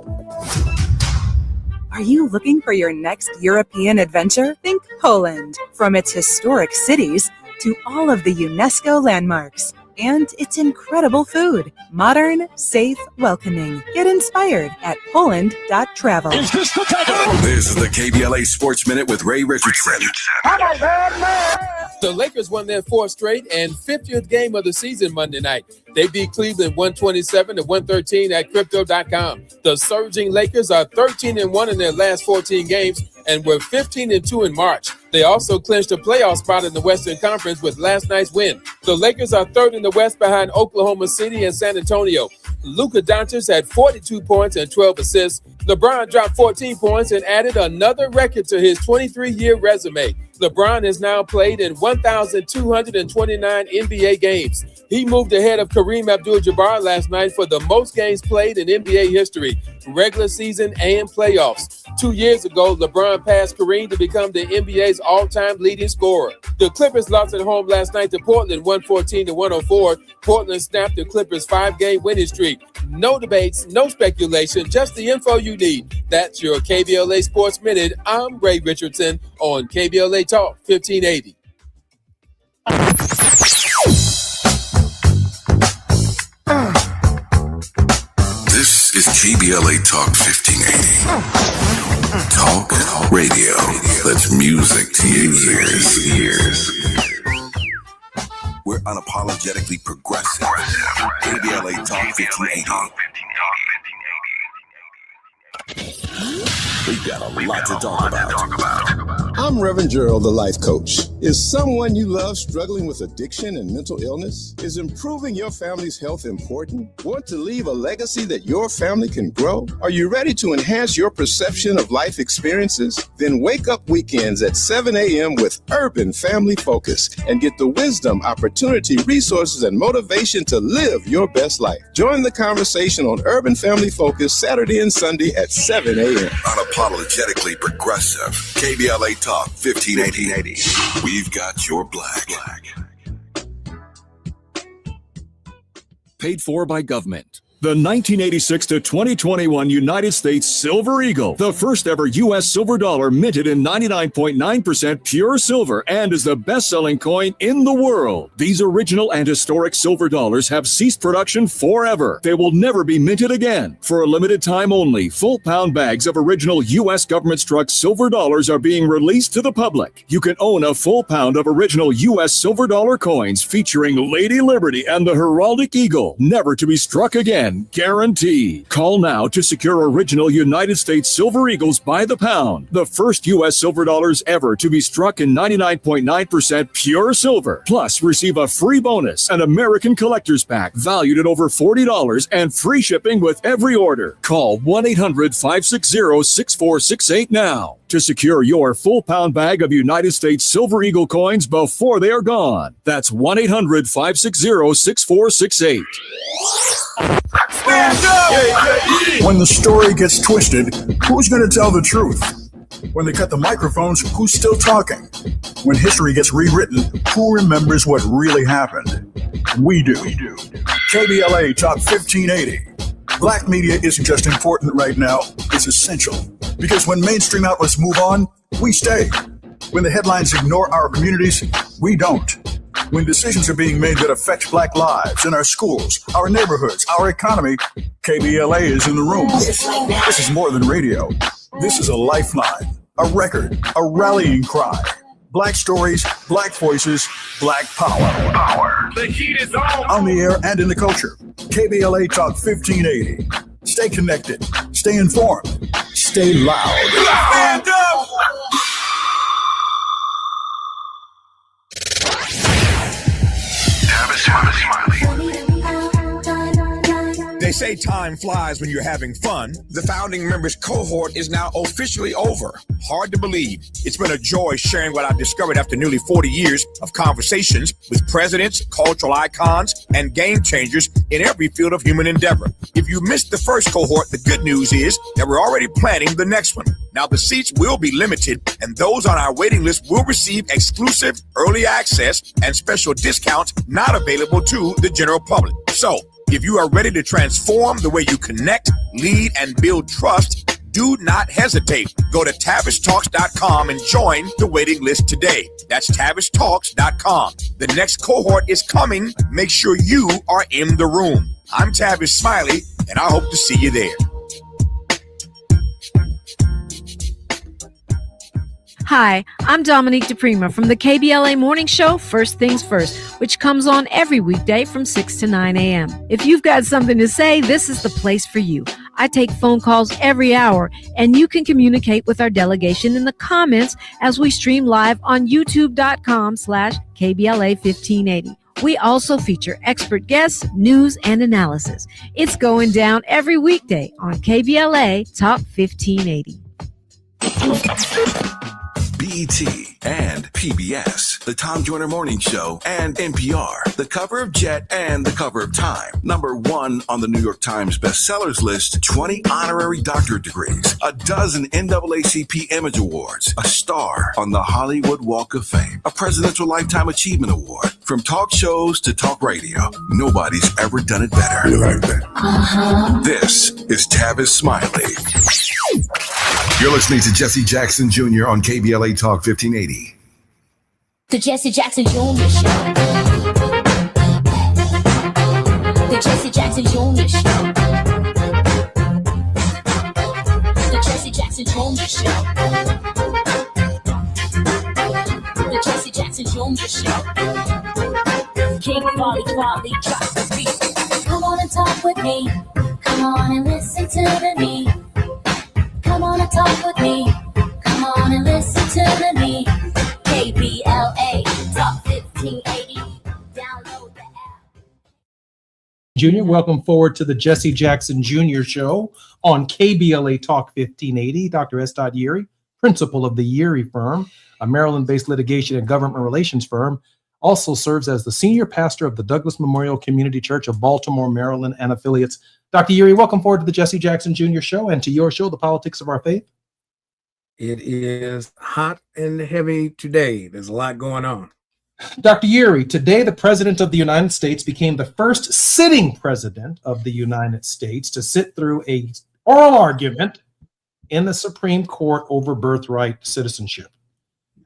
Are you looking for your next European adventure? Think Poland. From its historic cities to all of the UNESCO landmarks and its incredible food. Modern, safe, welcoming. Get inspired at Poland.travel. This is the KBLA Sports Minute with Ray Richardson. The Lakers won their 4th straight and 50th game of the season Monday night. They beat Cleveland 127-113 at Crypto.com. The surging Lakers are 13-1 in their last 14 games and were 15-2 in March. They also clinched a playoff spot in the Western Conference with last night's win. The Lakers are 3rd in the West behind Oklahoma City and San Antonio. Luka Doncic had 42 points and 12 assists. LeBron dropped 14 points and added another record to his 23-year resume. LeBron has now played in 1,229 NBA games. He moved ahead of Kareem Abdul-Jabbar last night for the most games played in NBA history, regular season and playoffs. 2 years ago, LeBron passed Kareem to become the NBA's all-time leading scorer. The Clippers lost at home last night to Portland 114-104. Portland snapped the Clippers' 5-game winning streak. No debates, no speculation, just the info you need. That's your KBLA Sports Minute. I'm Ray Richardson on KBLA Talk 1580. This is KBLA Talk 1580. Talk radio. That's music to your ears. We're unapologetically progressive. KBLA Talk 1580. We've got a lot to talk about. I'm Reverend Gerald, the life coach. Is someone you love struggling with addiction and mental illness? Is improving your family's health important? Want to leave a legacy that your family can grow? Are you ready to enhance your perception of life experiences? Then wake up weekends at 7 a.m. with Urban Family Focus and get the wisdom, opportunity, resources, and motivation to live your best life. Join the conversation on Urban Family Focus Saturday and Sunday at 7 a.m. Unapologetically progressive. KBLA Talk 1580. We've got your black. Paid for by government. The 1986 to 2021 United States Silver Eagle, the first ever U.S. silver dollar minted in 99.9% pure silver and is the best-selling coin in the world. These original and historic silver dollars have ceased production forever. They will never be minted again. For a limited time only, full pound bags of original U.S. government-struck silver dollars are being released to the public. You can own a full pound of original U.S. silver dollar coins featuring Lady Liberty and the heraldic eagle, never to be struck again. and guaranteed. Call now to secure original United States Silver Eagles by the pound, the first U.S. silver dollars ever to be struck in 99.9% pure silver. Plus, receive a free bonus, an American Collector's Pack valued at over $40 and free shipping with every order. Call 1-800-560-6468 now to secure your full pound bag of United States Silver Eagle coins before they are gone. That's 1-800-560-6468. Stand up! When the story gets twisted, who's going to tell the truth? When they cut the microphones, who's still talking? When history gets rewritten, who remembers what really happened? We do. KBLA Talk 1580. Black media isn't just important right now, it's essential. Because when mainstream outlets move on, we stay. When the headlines ignore our communities, we don't. When decisions are being made that affect Black lives in our schools, our neighborhoods, our economy, KBLA is in the room. This is more than radio. This is a lifeline, a record, a rallying cry. Black stories, Black voices, Black power. The heat is on. On the air and in the culture. KBLA Talk 1580. Stay connected. Stay informed. Stay loud. Stand up! They say time flies when you're having fun. The founding members cohort is now officially over. Hard to believe. It's been a joy sharing what I've discovered after nearly 40 years of conversations with presidents, cultural icons, and game changers in every field of human endeavor. If you missed the first cohort, the good news is that we're already planning the next one. Now, the seats will be limited, and those on our waiting list will receive exclusive early access and special discounts not available to the general public. So, if you are ready to transform the way you connect, lead, and build trust, do not hesitate. Go to TavishTalks.com and join the waiting list today. That's TavishTalks.com. The next cohort is coming. Make sure you are in the room. I'm Tavish Smiley, and I hope to see you there. Hi, I'm Dominique DePrima from the KBLA Morning Show, First Things First, which comes on every weekday from 6 to 9 a.m. If you've got something to say, this is the place for you. I take phone calls every hour, and you can communicate with our delegation in the comments as we stream live on youtube.com/KBLA1580. We also feature expert guests, news, and analysis. It's going down every weekday on KBLA Talk 1580. BET and PBS, the Tom Joyner Morning Show, and NPR, the cover of Jet and the cover of Time. #1 on the New York Times bestsellers list, 20 honorary doctorate degrees, a dozen NAACP Image Awards, a star on the Hollywood Walk of Fame, a Presidential Lifetime Achievement Award. From talk shows to talk radio, nobody's ever done it better. You like that? This is Tavis Smiley. You're listening to Jesse Jackson Jr. on KBLA Talk 1580. The Jesse Jackson Jr. Show. The Jesse Jackson Jr. Show. The Jesse Jackson Jr. Show. The Jesse Jackson Jr. Show. King Wally, drop the beat. Come on and talk with me. Come on and listen to me. Come on and talk with me. Come on and listen to me. KBLA Talk 1580. Download the app. Junior, welcome forward to the Jesse Jackson Jr. Show on KBLA Talk 1580. Dr. S. Yeary, principal of the Yeary Firm, a Maryland-based litigation and government relations firm, also serves as the senior pastor of the Douglas Memorial Community Church of Baltimore, Maryland, and affiliates. Dr. Yeary, welcome forward to the Jesse Jackson Jr. Show and to your show, The Politics of Our Faith. It is hot and heavy today. There's a lot going on. Dr. Yeary, today the President of the United States became the first sitting President of the United States to sit through an oral argument in the Supreme Court over birthright citizenship.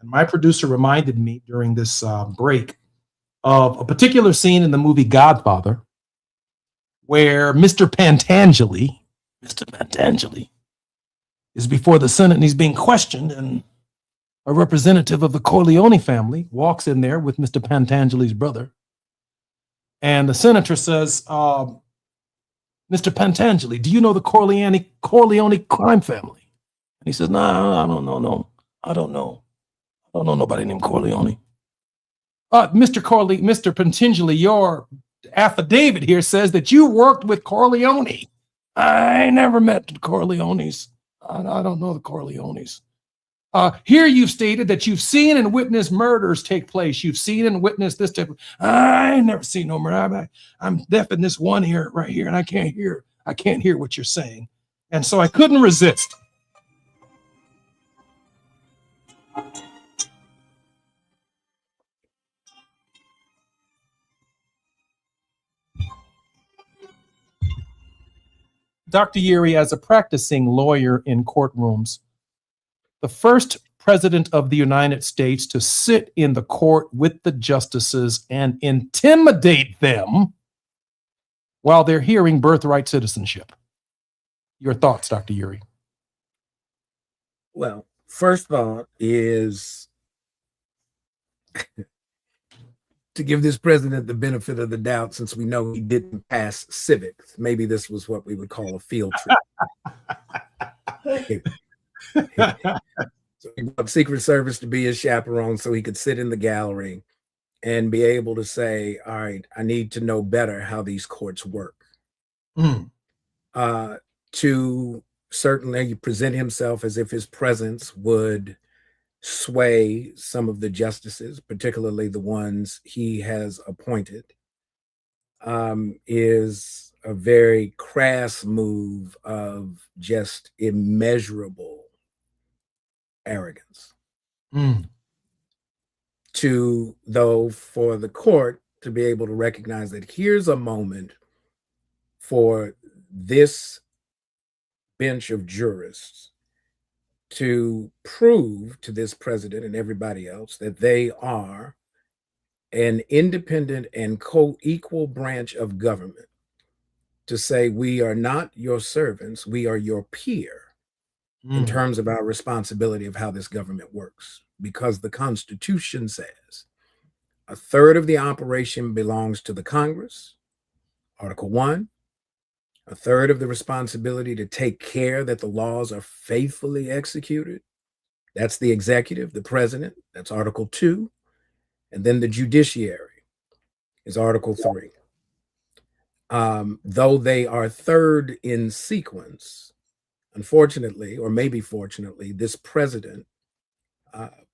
And my producer reminded me during this break of a particular scene in the movie Godfather, where Mr. Pantangeli is before the Senate and he's being questioned, and a representative of the Corleone family walks in there with Mr. Pantangeli's brother. And the senator says, Mr. Mr. Pantangeli, do you know the Corleone crime family? And he says, no, I don't know. No, I don't know. I don't know nobody named Corleone. Mr. Pantangeli, your affidavit here says that you worked with Corleone. I never met the Corleones. I don't know the Corleones. Here you've stated that you've seen and witnessed murders take place. You've seen and witnessed this type of, I ain't never seen no murder. I'm deaf in this one ear right here, and I can't hear what you're saying. And so I couldn't resist. Dr. Yeary, as a practicing lawyer in courtrooms, the first president of the United States to sit in the court with the justices and intimidate them while they're hearing birthright citizenship. Your thoughts, Dr. Yeary? Well, first thought is to give this president the benefit of the doubt, since we know he didn't pass civics. Maybe this was what we would call a field trip. So he brought Secret Service to be his chaperone so he could sit in the gallery and be able to say, all right, I need to know better how these courts work. To certainly present himself as if his presence would sway some of the justices, particularly the ones he has appointed, is a very crass move of just immeasurable arrogance. To, though, for the court to be able to recognize that here's a moment for this bench of jurists to prove to this president and everybody else that they are an independent and co-equal branch of government, to say we are not your servants, we are your peer in terms of our responsibility of how this government works, because the Constitution says a third of the operation belongs to the Congress, Article 1, a third of the responsibility to take care that the laws are faithfully executed, that's the executive, the president, that's Article 2, and then the judiciary is Article 3. Though they are third in sequence, unfortunately, or maybe fortunately, this president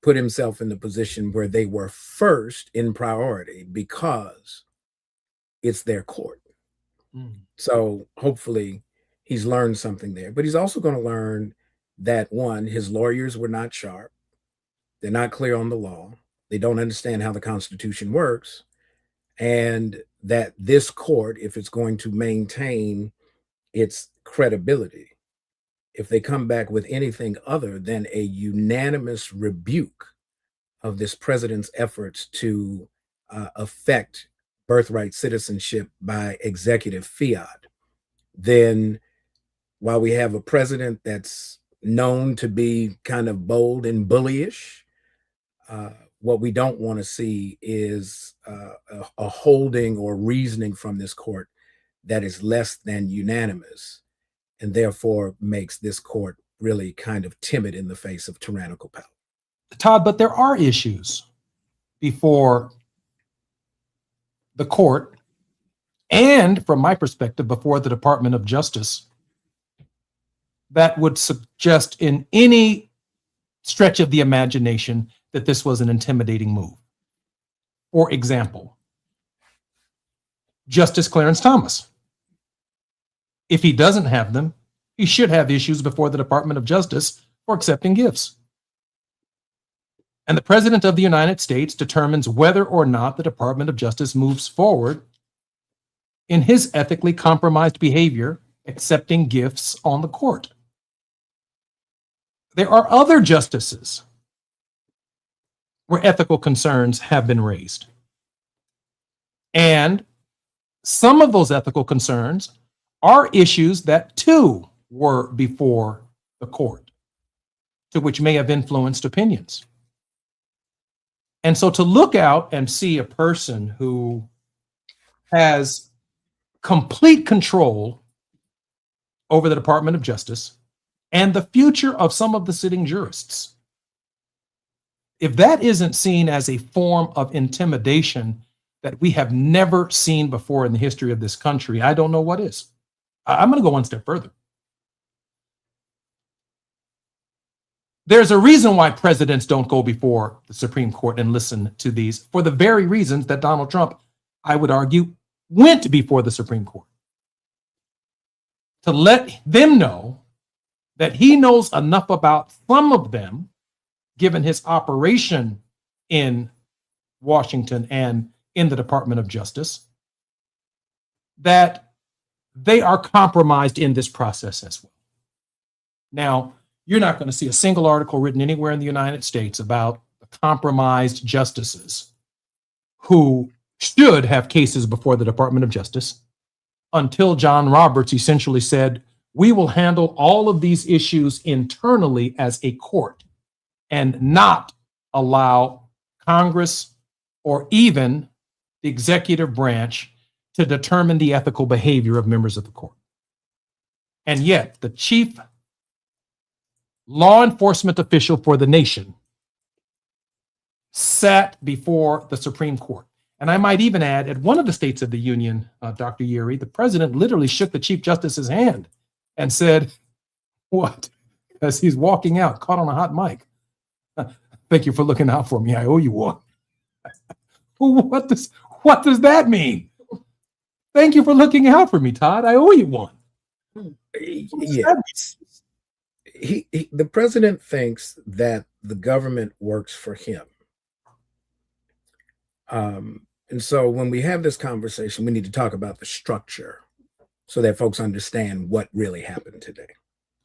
put himself in the position where they were first in priority because it's their court. So hopefully he's learned something there, but he's also going to learn that, one, his lawyers were not sharp. They're not clear on the law. They don't understand how the Constitution works. And that this court, if it's going to maintain its credibility, if they come back with anything other than a unanimous rebuke of this president's efforts to affect birthright citizenship by executive fiat, then while we have a president that's known to be kind of bold and bullyish, what we don't want to see is a holding or reasoning from this court that is less than unanimous, and therefore makes this court really kind of timid in the face of tyrannical power. Todd, but there are issues before the court, and from my perspective, before the Department of Justice, that would suggest in any stretch of the imagination that this was an intimidating move. For example, Justice Clarence Thomas. If he doesn't have them, he should have issues before the Department of Justice for accepting gifts. And the President of the United States determines whether or not the Department of Justice moves forward in his ethically compromised behavior, accepting gifts on the court. There are other justices where ethical concerns have been raised. And some of those ethical concerns are issues that too were before the court, to which may have influenced opinions. And so to look out and see a person who has complete control over the Department of Justice and the future of some of the sitting jurists. If that isn't seen as a form of intimidation that we have never seen before in the history of this country, I don't know what is. I'm going to go one step further. There's a reason why presidents don't go before the Supreme Court and listen to these, for the very reasons that Donald Trump, I would argue, went before the Supreme Court. To let them know that he knows enough about some of them, given his operation in Washington and in the Department of Justice, that they are compromised in this process as well. Now, you're not going to see a single article written anywhere in the United States about the compromised justices who should have cases before the Department of Justice until John Roberts essentially said, we will handle all of these issues internally as a court and not allow Congress or even the executive branch to determine the ethical behavior of members of the court. And yet, the chief law enforcement official for the nation sat before the Supreme Court. And I might even add, at one of the states of the union, Dr. Yeary, the president literally shook the Chief Justice's hand and said, what? As he's walking out, caught on a hot mic. Thank you for looking out for me. I owe you one. What does that mean? Thank you for looking out for me, Todd. I owe you one. Yes. The president thinks that the government works for him. And so when we have this conversation, we need to talk about the structure so that folks understand what really happened today.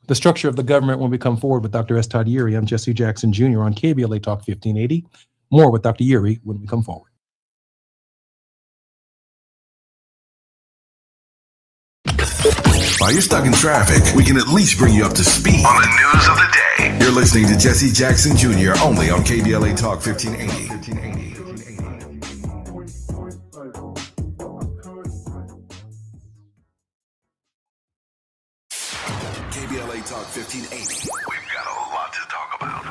The structure of the government when we come forward with Dr. S. Todd Yeary. I'm Jesse Jackson Jr. on KBLA Talk 1580. More with Dr. Yeary when we come forward. While you're stuck in traffic, we can at least bring you up to speed on the news of the day. You're listening to Jesse Jackson Jr. only on KBLA Talk 1580. KBLA Talk 1580. We've got a lot to talk about.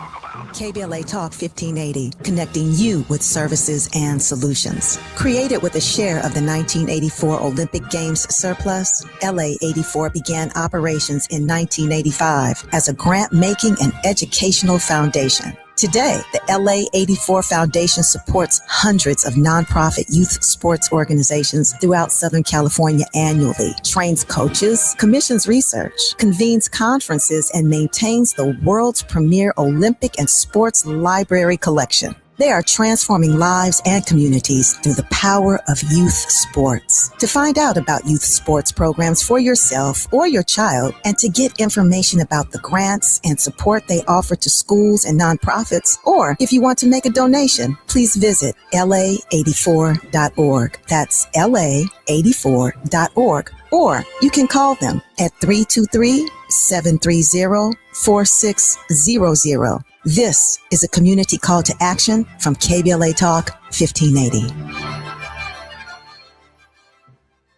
KBLA Talk 1580, connecting you with services and solutions. Created with a share of the 1984 Olympic Games surplus, LA 84 began operations in 1985 as a grant-making and educational foundation. Today, the LA 84 Foundation supports hundreds of nonprofit youth sports organizations throughout Southern California annually, trains coaches, commissions research, convenes conferences, and maintains the world's premier Olympic and sports library collection. They are transforming lives and communities through the power of youth sports. To find out about youth sports programs for yourself or your child, and to get information about the grants and support they offer to schools and nonprofits, or if you want to make a donation, please visit la84.org. That's la84.org. Or you can call them at 323-730-4600. This is a community call to action from KBLA Talk 1580.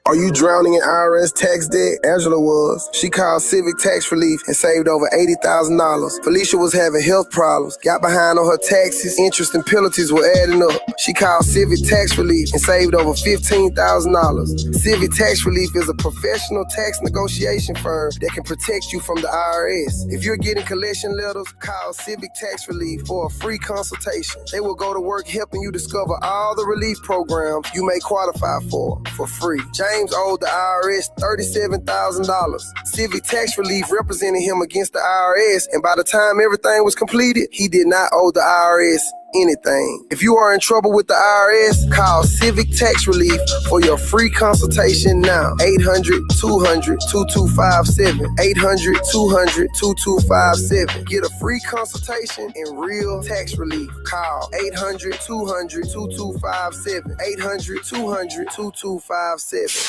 Are you drowning in IRS tax debt? Angela was. She called Civic Tax Relief and saved over $80,000. Felicia was having health problems, got behind on her taxes, interest and penalties were adding up. She called Civic Tax Relief and saved over $15,000. Civic Tax Relief is a professional tax negotiation firm that can protect you from the IRS. If you're getting collection letters, call Civic Tax Relief for a free consultation. They will go to work helping you discover all the relief programs you may qualify for free. James owed the IRS $37,000. Civic Tax Relief represented him against the IRS, and by the time everything was completed, he did not owe the IRS anything. If you are in trouble with the IRS, call Civic Tax Relief for your free consultation now. 800-200-2257. 800-200-2257. Get a free consultation and real tax relief. Call 800-200-2257. 800-200-2257.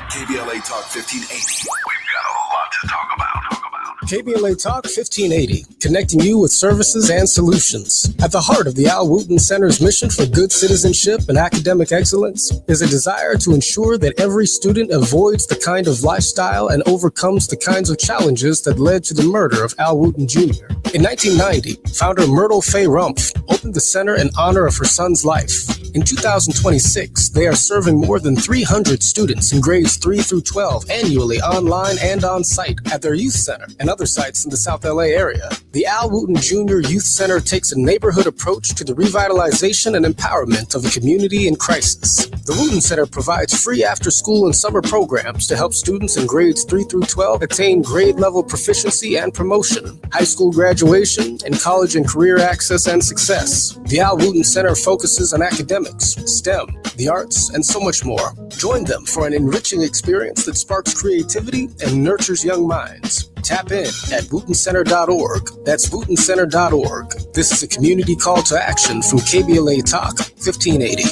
KBLA Talk 1580. We've got a lot to talk about. KBLA Talk 1580, connecting you with services and solutions. At the heart of the Al Wooten Center's mission for good citizenship and academic excellence is a desire to ensure that every student avoids the kind of lifestyle and overcomes the kinds of challenges that led to the murder of Al Wooten Jr. In 1990, founder Myrtle Fay Rumpf opened the center in honor of her son's life. In 2026, they are serving more than 300 students in grades 3 through 12 annually online and on site at their youth center and other sites in the South LA area. The Al Wooten Jr. Youth Center takes a neighborhood approach to the revitalization and empowerment of a community in crisis. The Wooten Center provides free after-school and summer programs to help students in grades 3 through 12 attain grade-level proficiency and promotion, high school graduation, and college and career access and success. The Al Wooten Center focuses on academics, STEM, the arts, and so much more. Join them for an enriching experience that sparks creativity and nurtures young minds. Tap in at WootenCenter.org. That's WootenCenter.org. This is a community call to action from KBLA Talk 1580.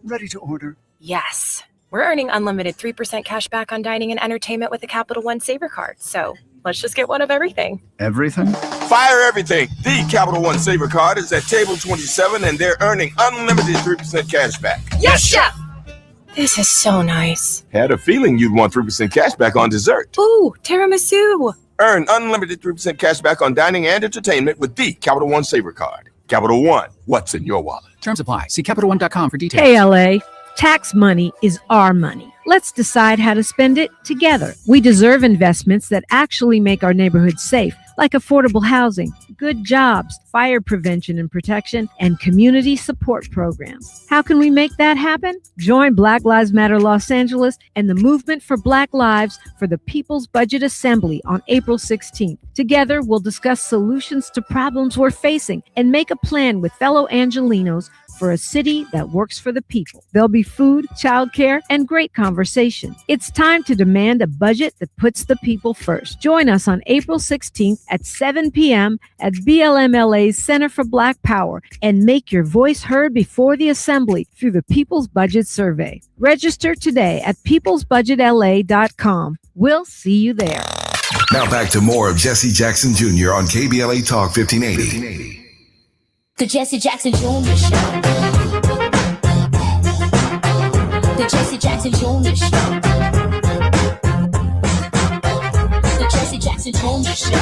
Ready to order? Yes. We're earning unlimited 3% cash back on dining and entertainment with the Capital One Saver card. So let's just get one of everything. Everything? Fire everything. The Capital One Saver Card is at table 27 and they're earning unlimited 3% cash back. Yes, Chef! This is so nice. Had a feeling you'd want 3% cash back on dessert. Ooh, tiramisu. Earn unlimited 3% cash back on dining and entertainment with the Capital One Saver Card. Capital One, what's in your wallet? Terms apply. See CapitalOne.com for details. Hey, LA. Tax money is our money. Let's decide how to spend it together. We deserve investments that actually make our neighborhoods safe, like affordable housing, good jobs, fire prevention and protection, and community support programs. How can we make that happen? Join Black Lives Matter Los Angeles and the Movement for Black Lives for the People's Budget Assembly on April 16th. Together, we'll discuss solutions to problems we're facing and make a plan with fellow Angelinos for a city that works for the people. There'll be food, childcare, and great conversation. It's time to demand a budget that puts the people first. Join us on April 16th at 7 p.m. at BLMLA's Center for Black Power and make your voice heard before the Assembly through the People's Budget Survey. Register today at peoplesbudgetla.com. We'll see you there. Now back to more of Jesse Jackson Jr. on KBLA Talk 1580. The Jesse Jackson Jr. Show. The Jesse Jackson Jr. Show. The Jesse Jackson Jr. Show.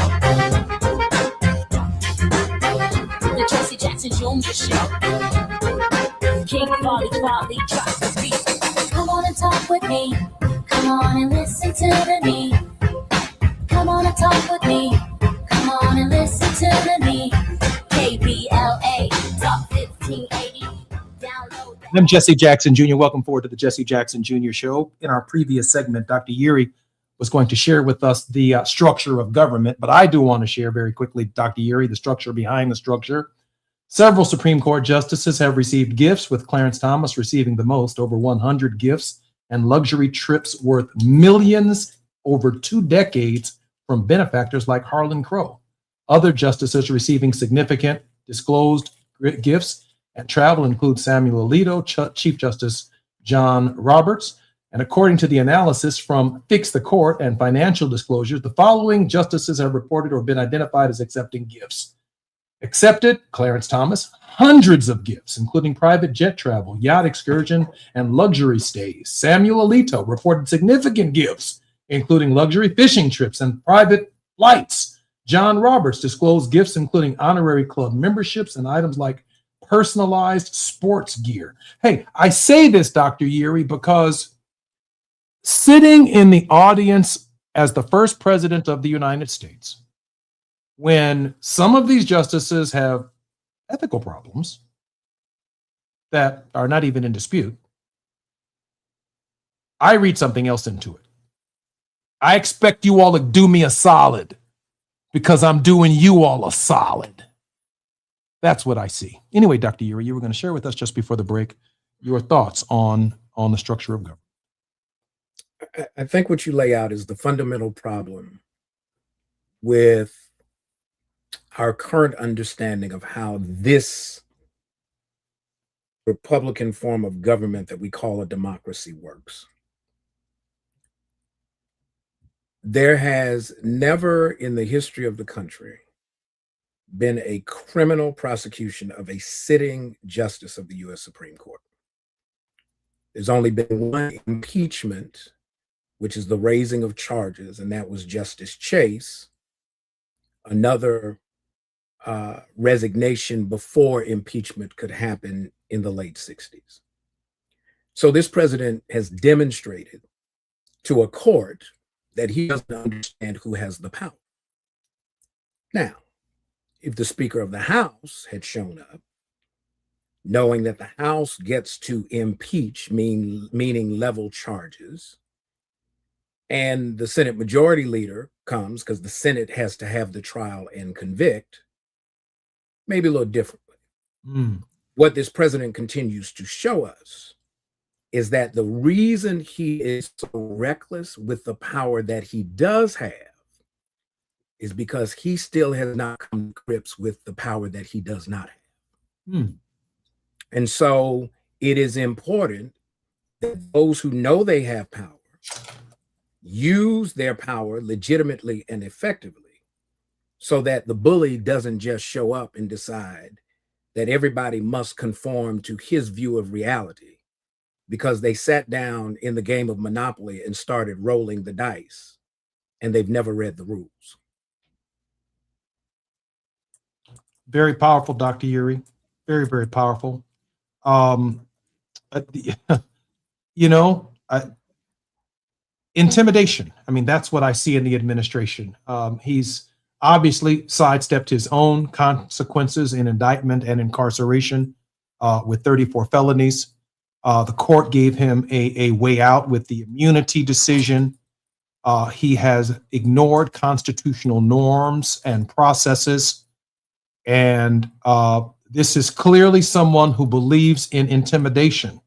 The Jesse Jackson Jr. Show. King Folly drops the beat. Come on and talk with me. Come on and listen to the need. Come on and talk with me. Come on and listen to the need. KBLA Talk 1580. Download that. I'm Jesse Jackson Jr. Welcome forward to the Jesse Jackson Jr. Show. In our previous segment, Dr. Yeary was going to share with us the structure of government, but I do want to share very quickly, Dr. Yeary, the structure behind the structure. Several Supreme Court justices have received gifts, with Clarence Thomas receiving the most, over 100 gifts, and luxury trips worth millions over 2 decades from benefactors like Harlan Crow. Other justices receiving significant disclosed gifts and travel include Samuel Alito, Chief Justice John Roberts. And according to the analysis from Fix the Court and Financial Disclosures, the following justices have reported or been identified as accepting gifts. Accepted, Clarence Thomas, hundreds of gifts, including private jet travel, yacht excursion, and luxury stays. Samuel Alito reported significant gifts, including luxury fishing trips and private flights. John Roberts disclosed gifts including honorary club memberships and items like personalized sports gear. Hey, I say this, Dr. Yeary, because sitting in the audience as the first president of the United States, when some of these justices have ethical problems that are not even in dispute, I read something else into it. I expect you all to do me a solid, because I'm doing you all a solid. That's what I see. Anyway, Dr. Yeary, you were going to share with us just before the break your thoughts on the structure of government. I think what you lay out is the fundamental problem with our current understanding of how this Republican form of government that we call a democracy works. There has never in the history of the country been a criminal prosecution of a sitting justice of the U.S. Supreme Court. There's only been one impeachment, which is the raising of charges, and that was Justice Chase. Another resignation before impeachment could happen in the late 60s. So this president has demonstrated to a court that he doesn't understand who has the power. Now, if the Speaker of the House had shown up, knowing that the House gets to impeach, meaning level charges, and the Senate Majority Leader comes, because the Senate has to have the trial and convict, maybe a little differently. What this president continues to show us is that the reason he is so reckless with the power that he does have is because he still has not come to grips with the power that he does not have. And so it is important that those who know they have power use their power legitimately and effectively, so that the bully doesn't just show up and decide that everybody must conform to his view of reality because they sat down in the game of Monopoly and started rolling the dice and they've never read the rules. Very powerful, Dr. Uri. Very, very powerful. Intimidation. I mean, that's what I see in the administration. He's obviously sidestepped his own consequences in indictment and incarceration with 34 felonies. The court gave him a way out with the immunity decision. He has ignored constitutional norms and processes. And this is clearly someone who believes in intimidation,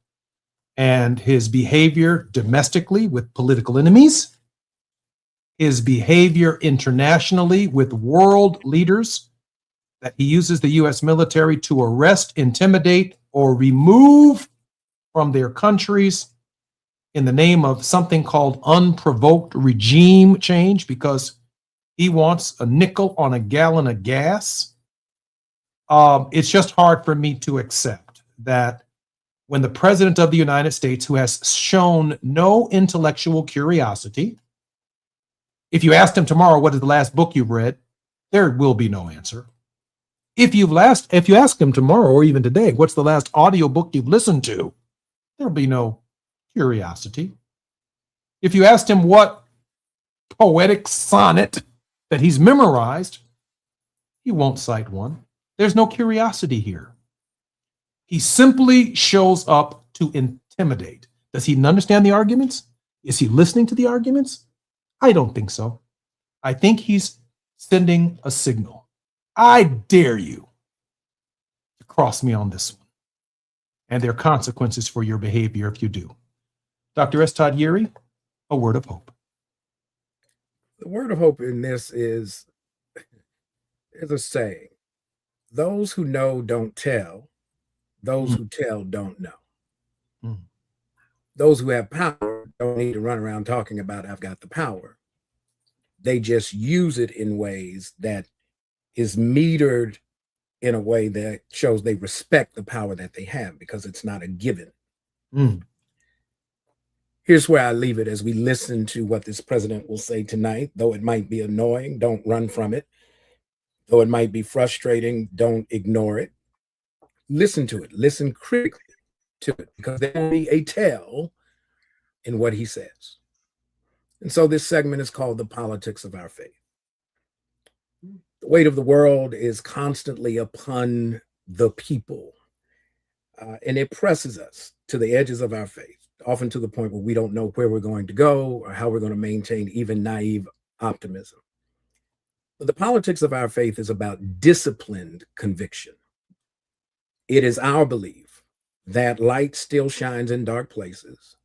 and his behavior domestically with political enemies, his behavior internationally with world leaders, that he uses the U.S. military to arrest, intimidate, or remove from their countries in the name of something called unprovoked regime change because he wants a nickel on a gallon of gas. It's just hard for me to accept that when the president of the United States, who has shown no intellectual curiosity, if you asked him tomorrow, what is the last book you've read, there will be no answer. If you ask him tomorrow or even today, what's the last audio book you've listened to, there'll be no curiosity. If you asked him what poetic sonnet that he's memorized, he won't cite one. There's no curiosity here. He simply shows up to intimidate. Does he understand the arguments? Is he listening to the arguments? I don't think so. I think he's sending a signal. I dare you to cross me on this one. And there are consequences for your behavior if you do. Dr. S. Todd Uri, a word of hope. The word of hope in this is a saying. Those who know don't tell. Those who tell don't know. Those who have power don't need to run around talking about I've got the power. They just use it in ways that is metered in a way that shows they respect the power that they have because it's not a given. Here's where I leave it as we listen to what this president will say tonight. Though it might be annoying, don't run from it. Though it might be frustrating, don't ignore it. Listen to it. Listen critically to it because there will be a tell in what he says. And so this segment is called The Politics of Our Faith. The weight of the world is constantly upon the people, and it presses us to the edges of our faith, often to the point where we don't know where we're going to go or how we're going to maintain even naive optimism. But the politics of our faith is about disciplined conviction. It is our belief that light still shines in dark places,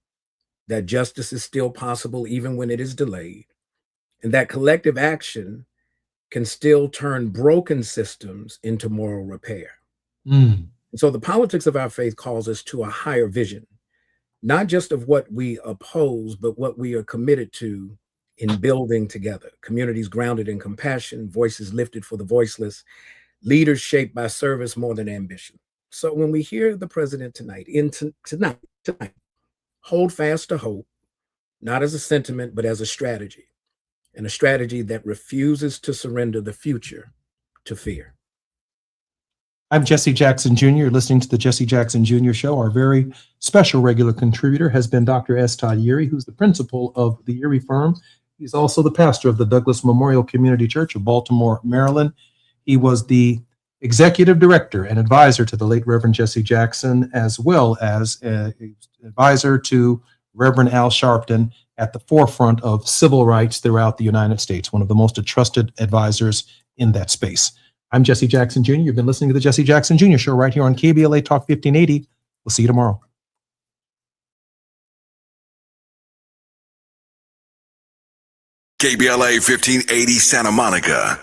that justice is still possible even when it is delayed, and that collective action can still turn broken systems into moral repair. And so the politics of our faith calls us to a higher vision, not just of what we oppose, but what we are committed to in building together, communities grounded in compassion, voices lifted for the voiceless, leaders shaped by service more than ambition. So when we hear the president tonight, hold fast to hope, not as a sentiment, but as a strategy, and a strategy that refuses to surrender the future to fear. I'm Jesse Jackson Jr. You're listening to the Jesse Jackson Jr. Show. Our very special regular contributor has been Dr. S. Todd Yeary, who's the principal of the Yeary Firm. He's also the pastor of the Douglas Memorial Community Church of Baltimore, Maryland. He was the executive director and advisor to the late Reverend Jesse Jackson, as well as an advisor to Reverend Al Sharpton at the forefront of civil rights throughout the United States, one of the most trusted advisors in that space. I'm Jesse Jackson Jr. You've been listening to the Jesse Jackson Jr. Show right here on KBLA Talk 1580. We'll see you tomorrow. KBLA 1580 Santa Monica.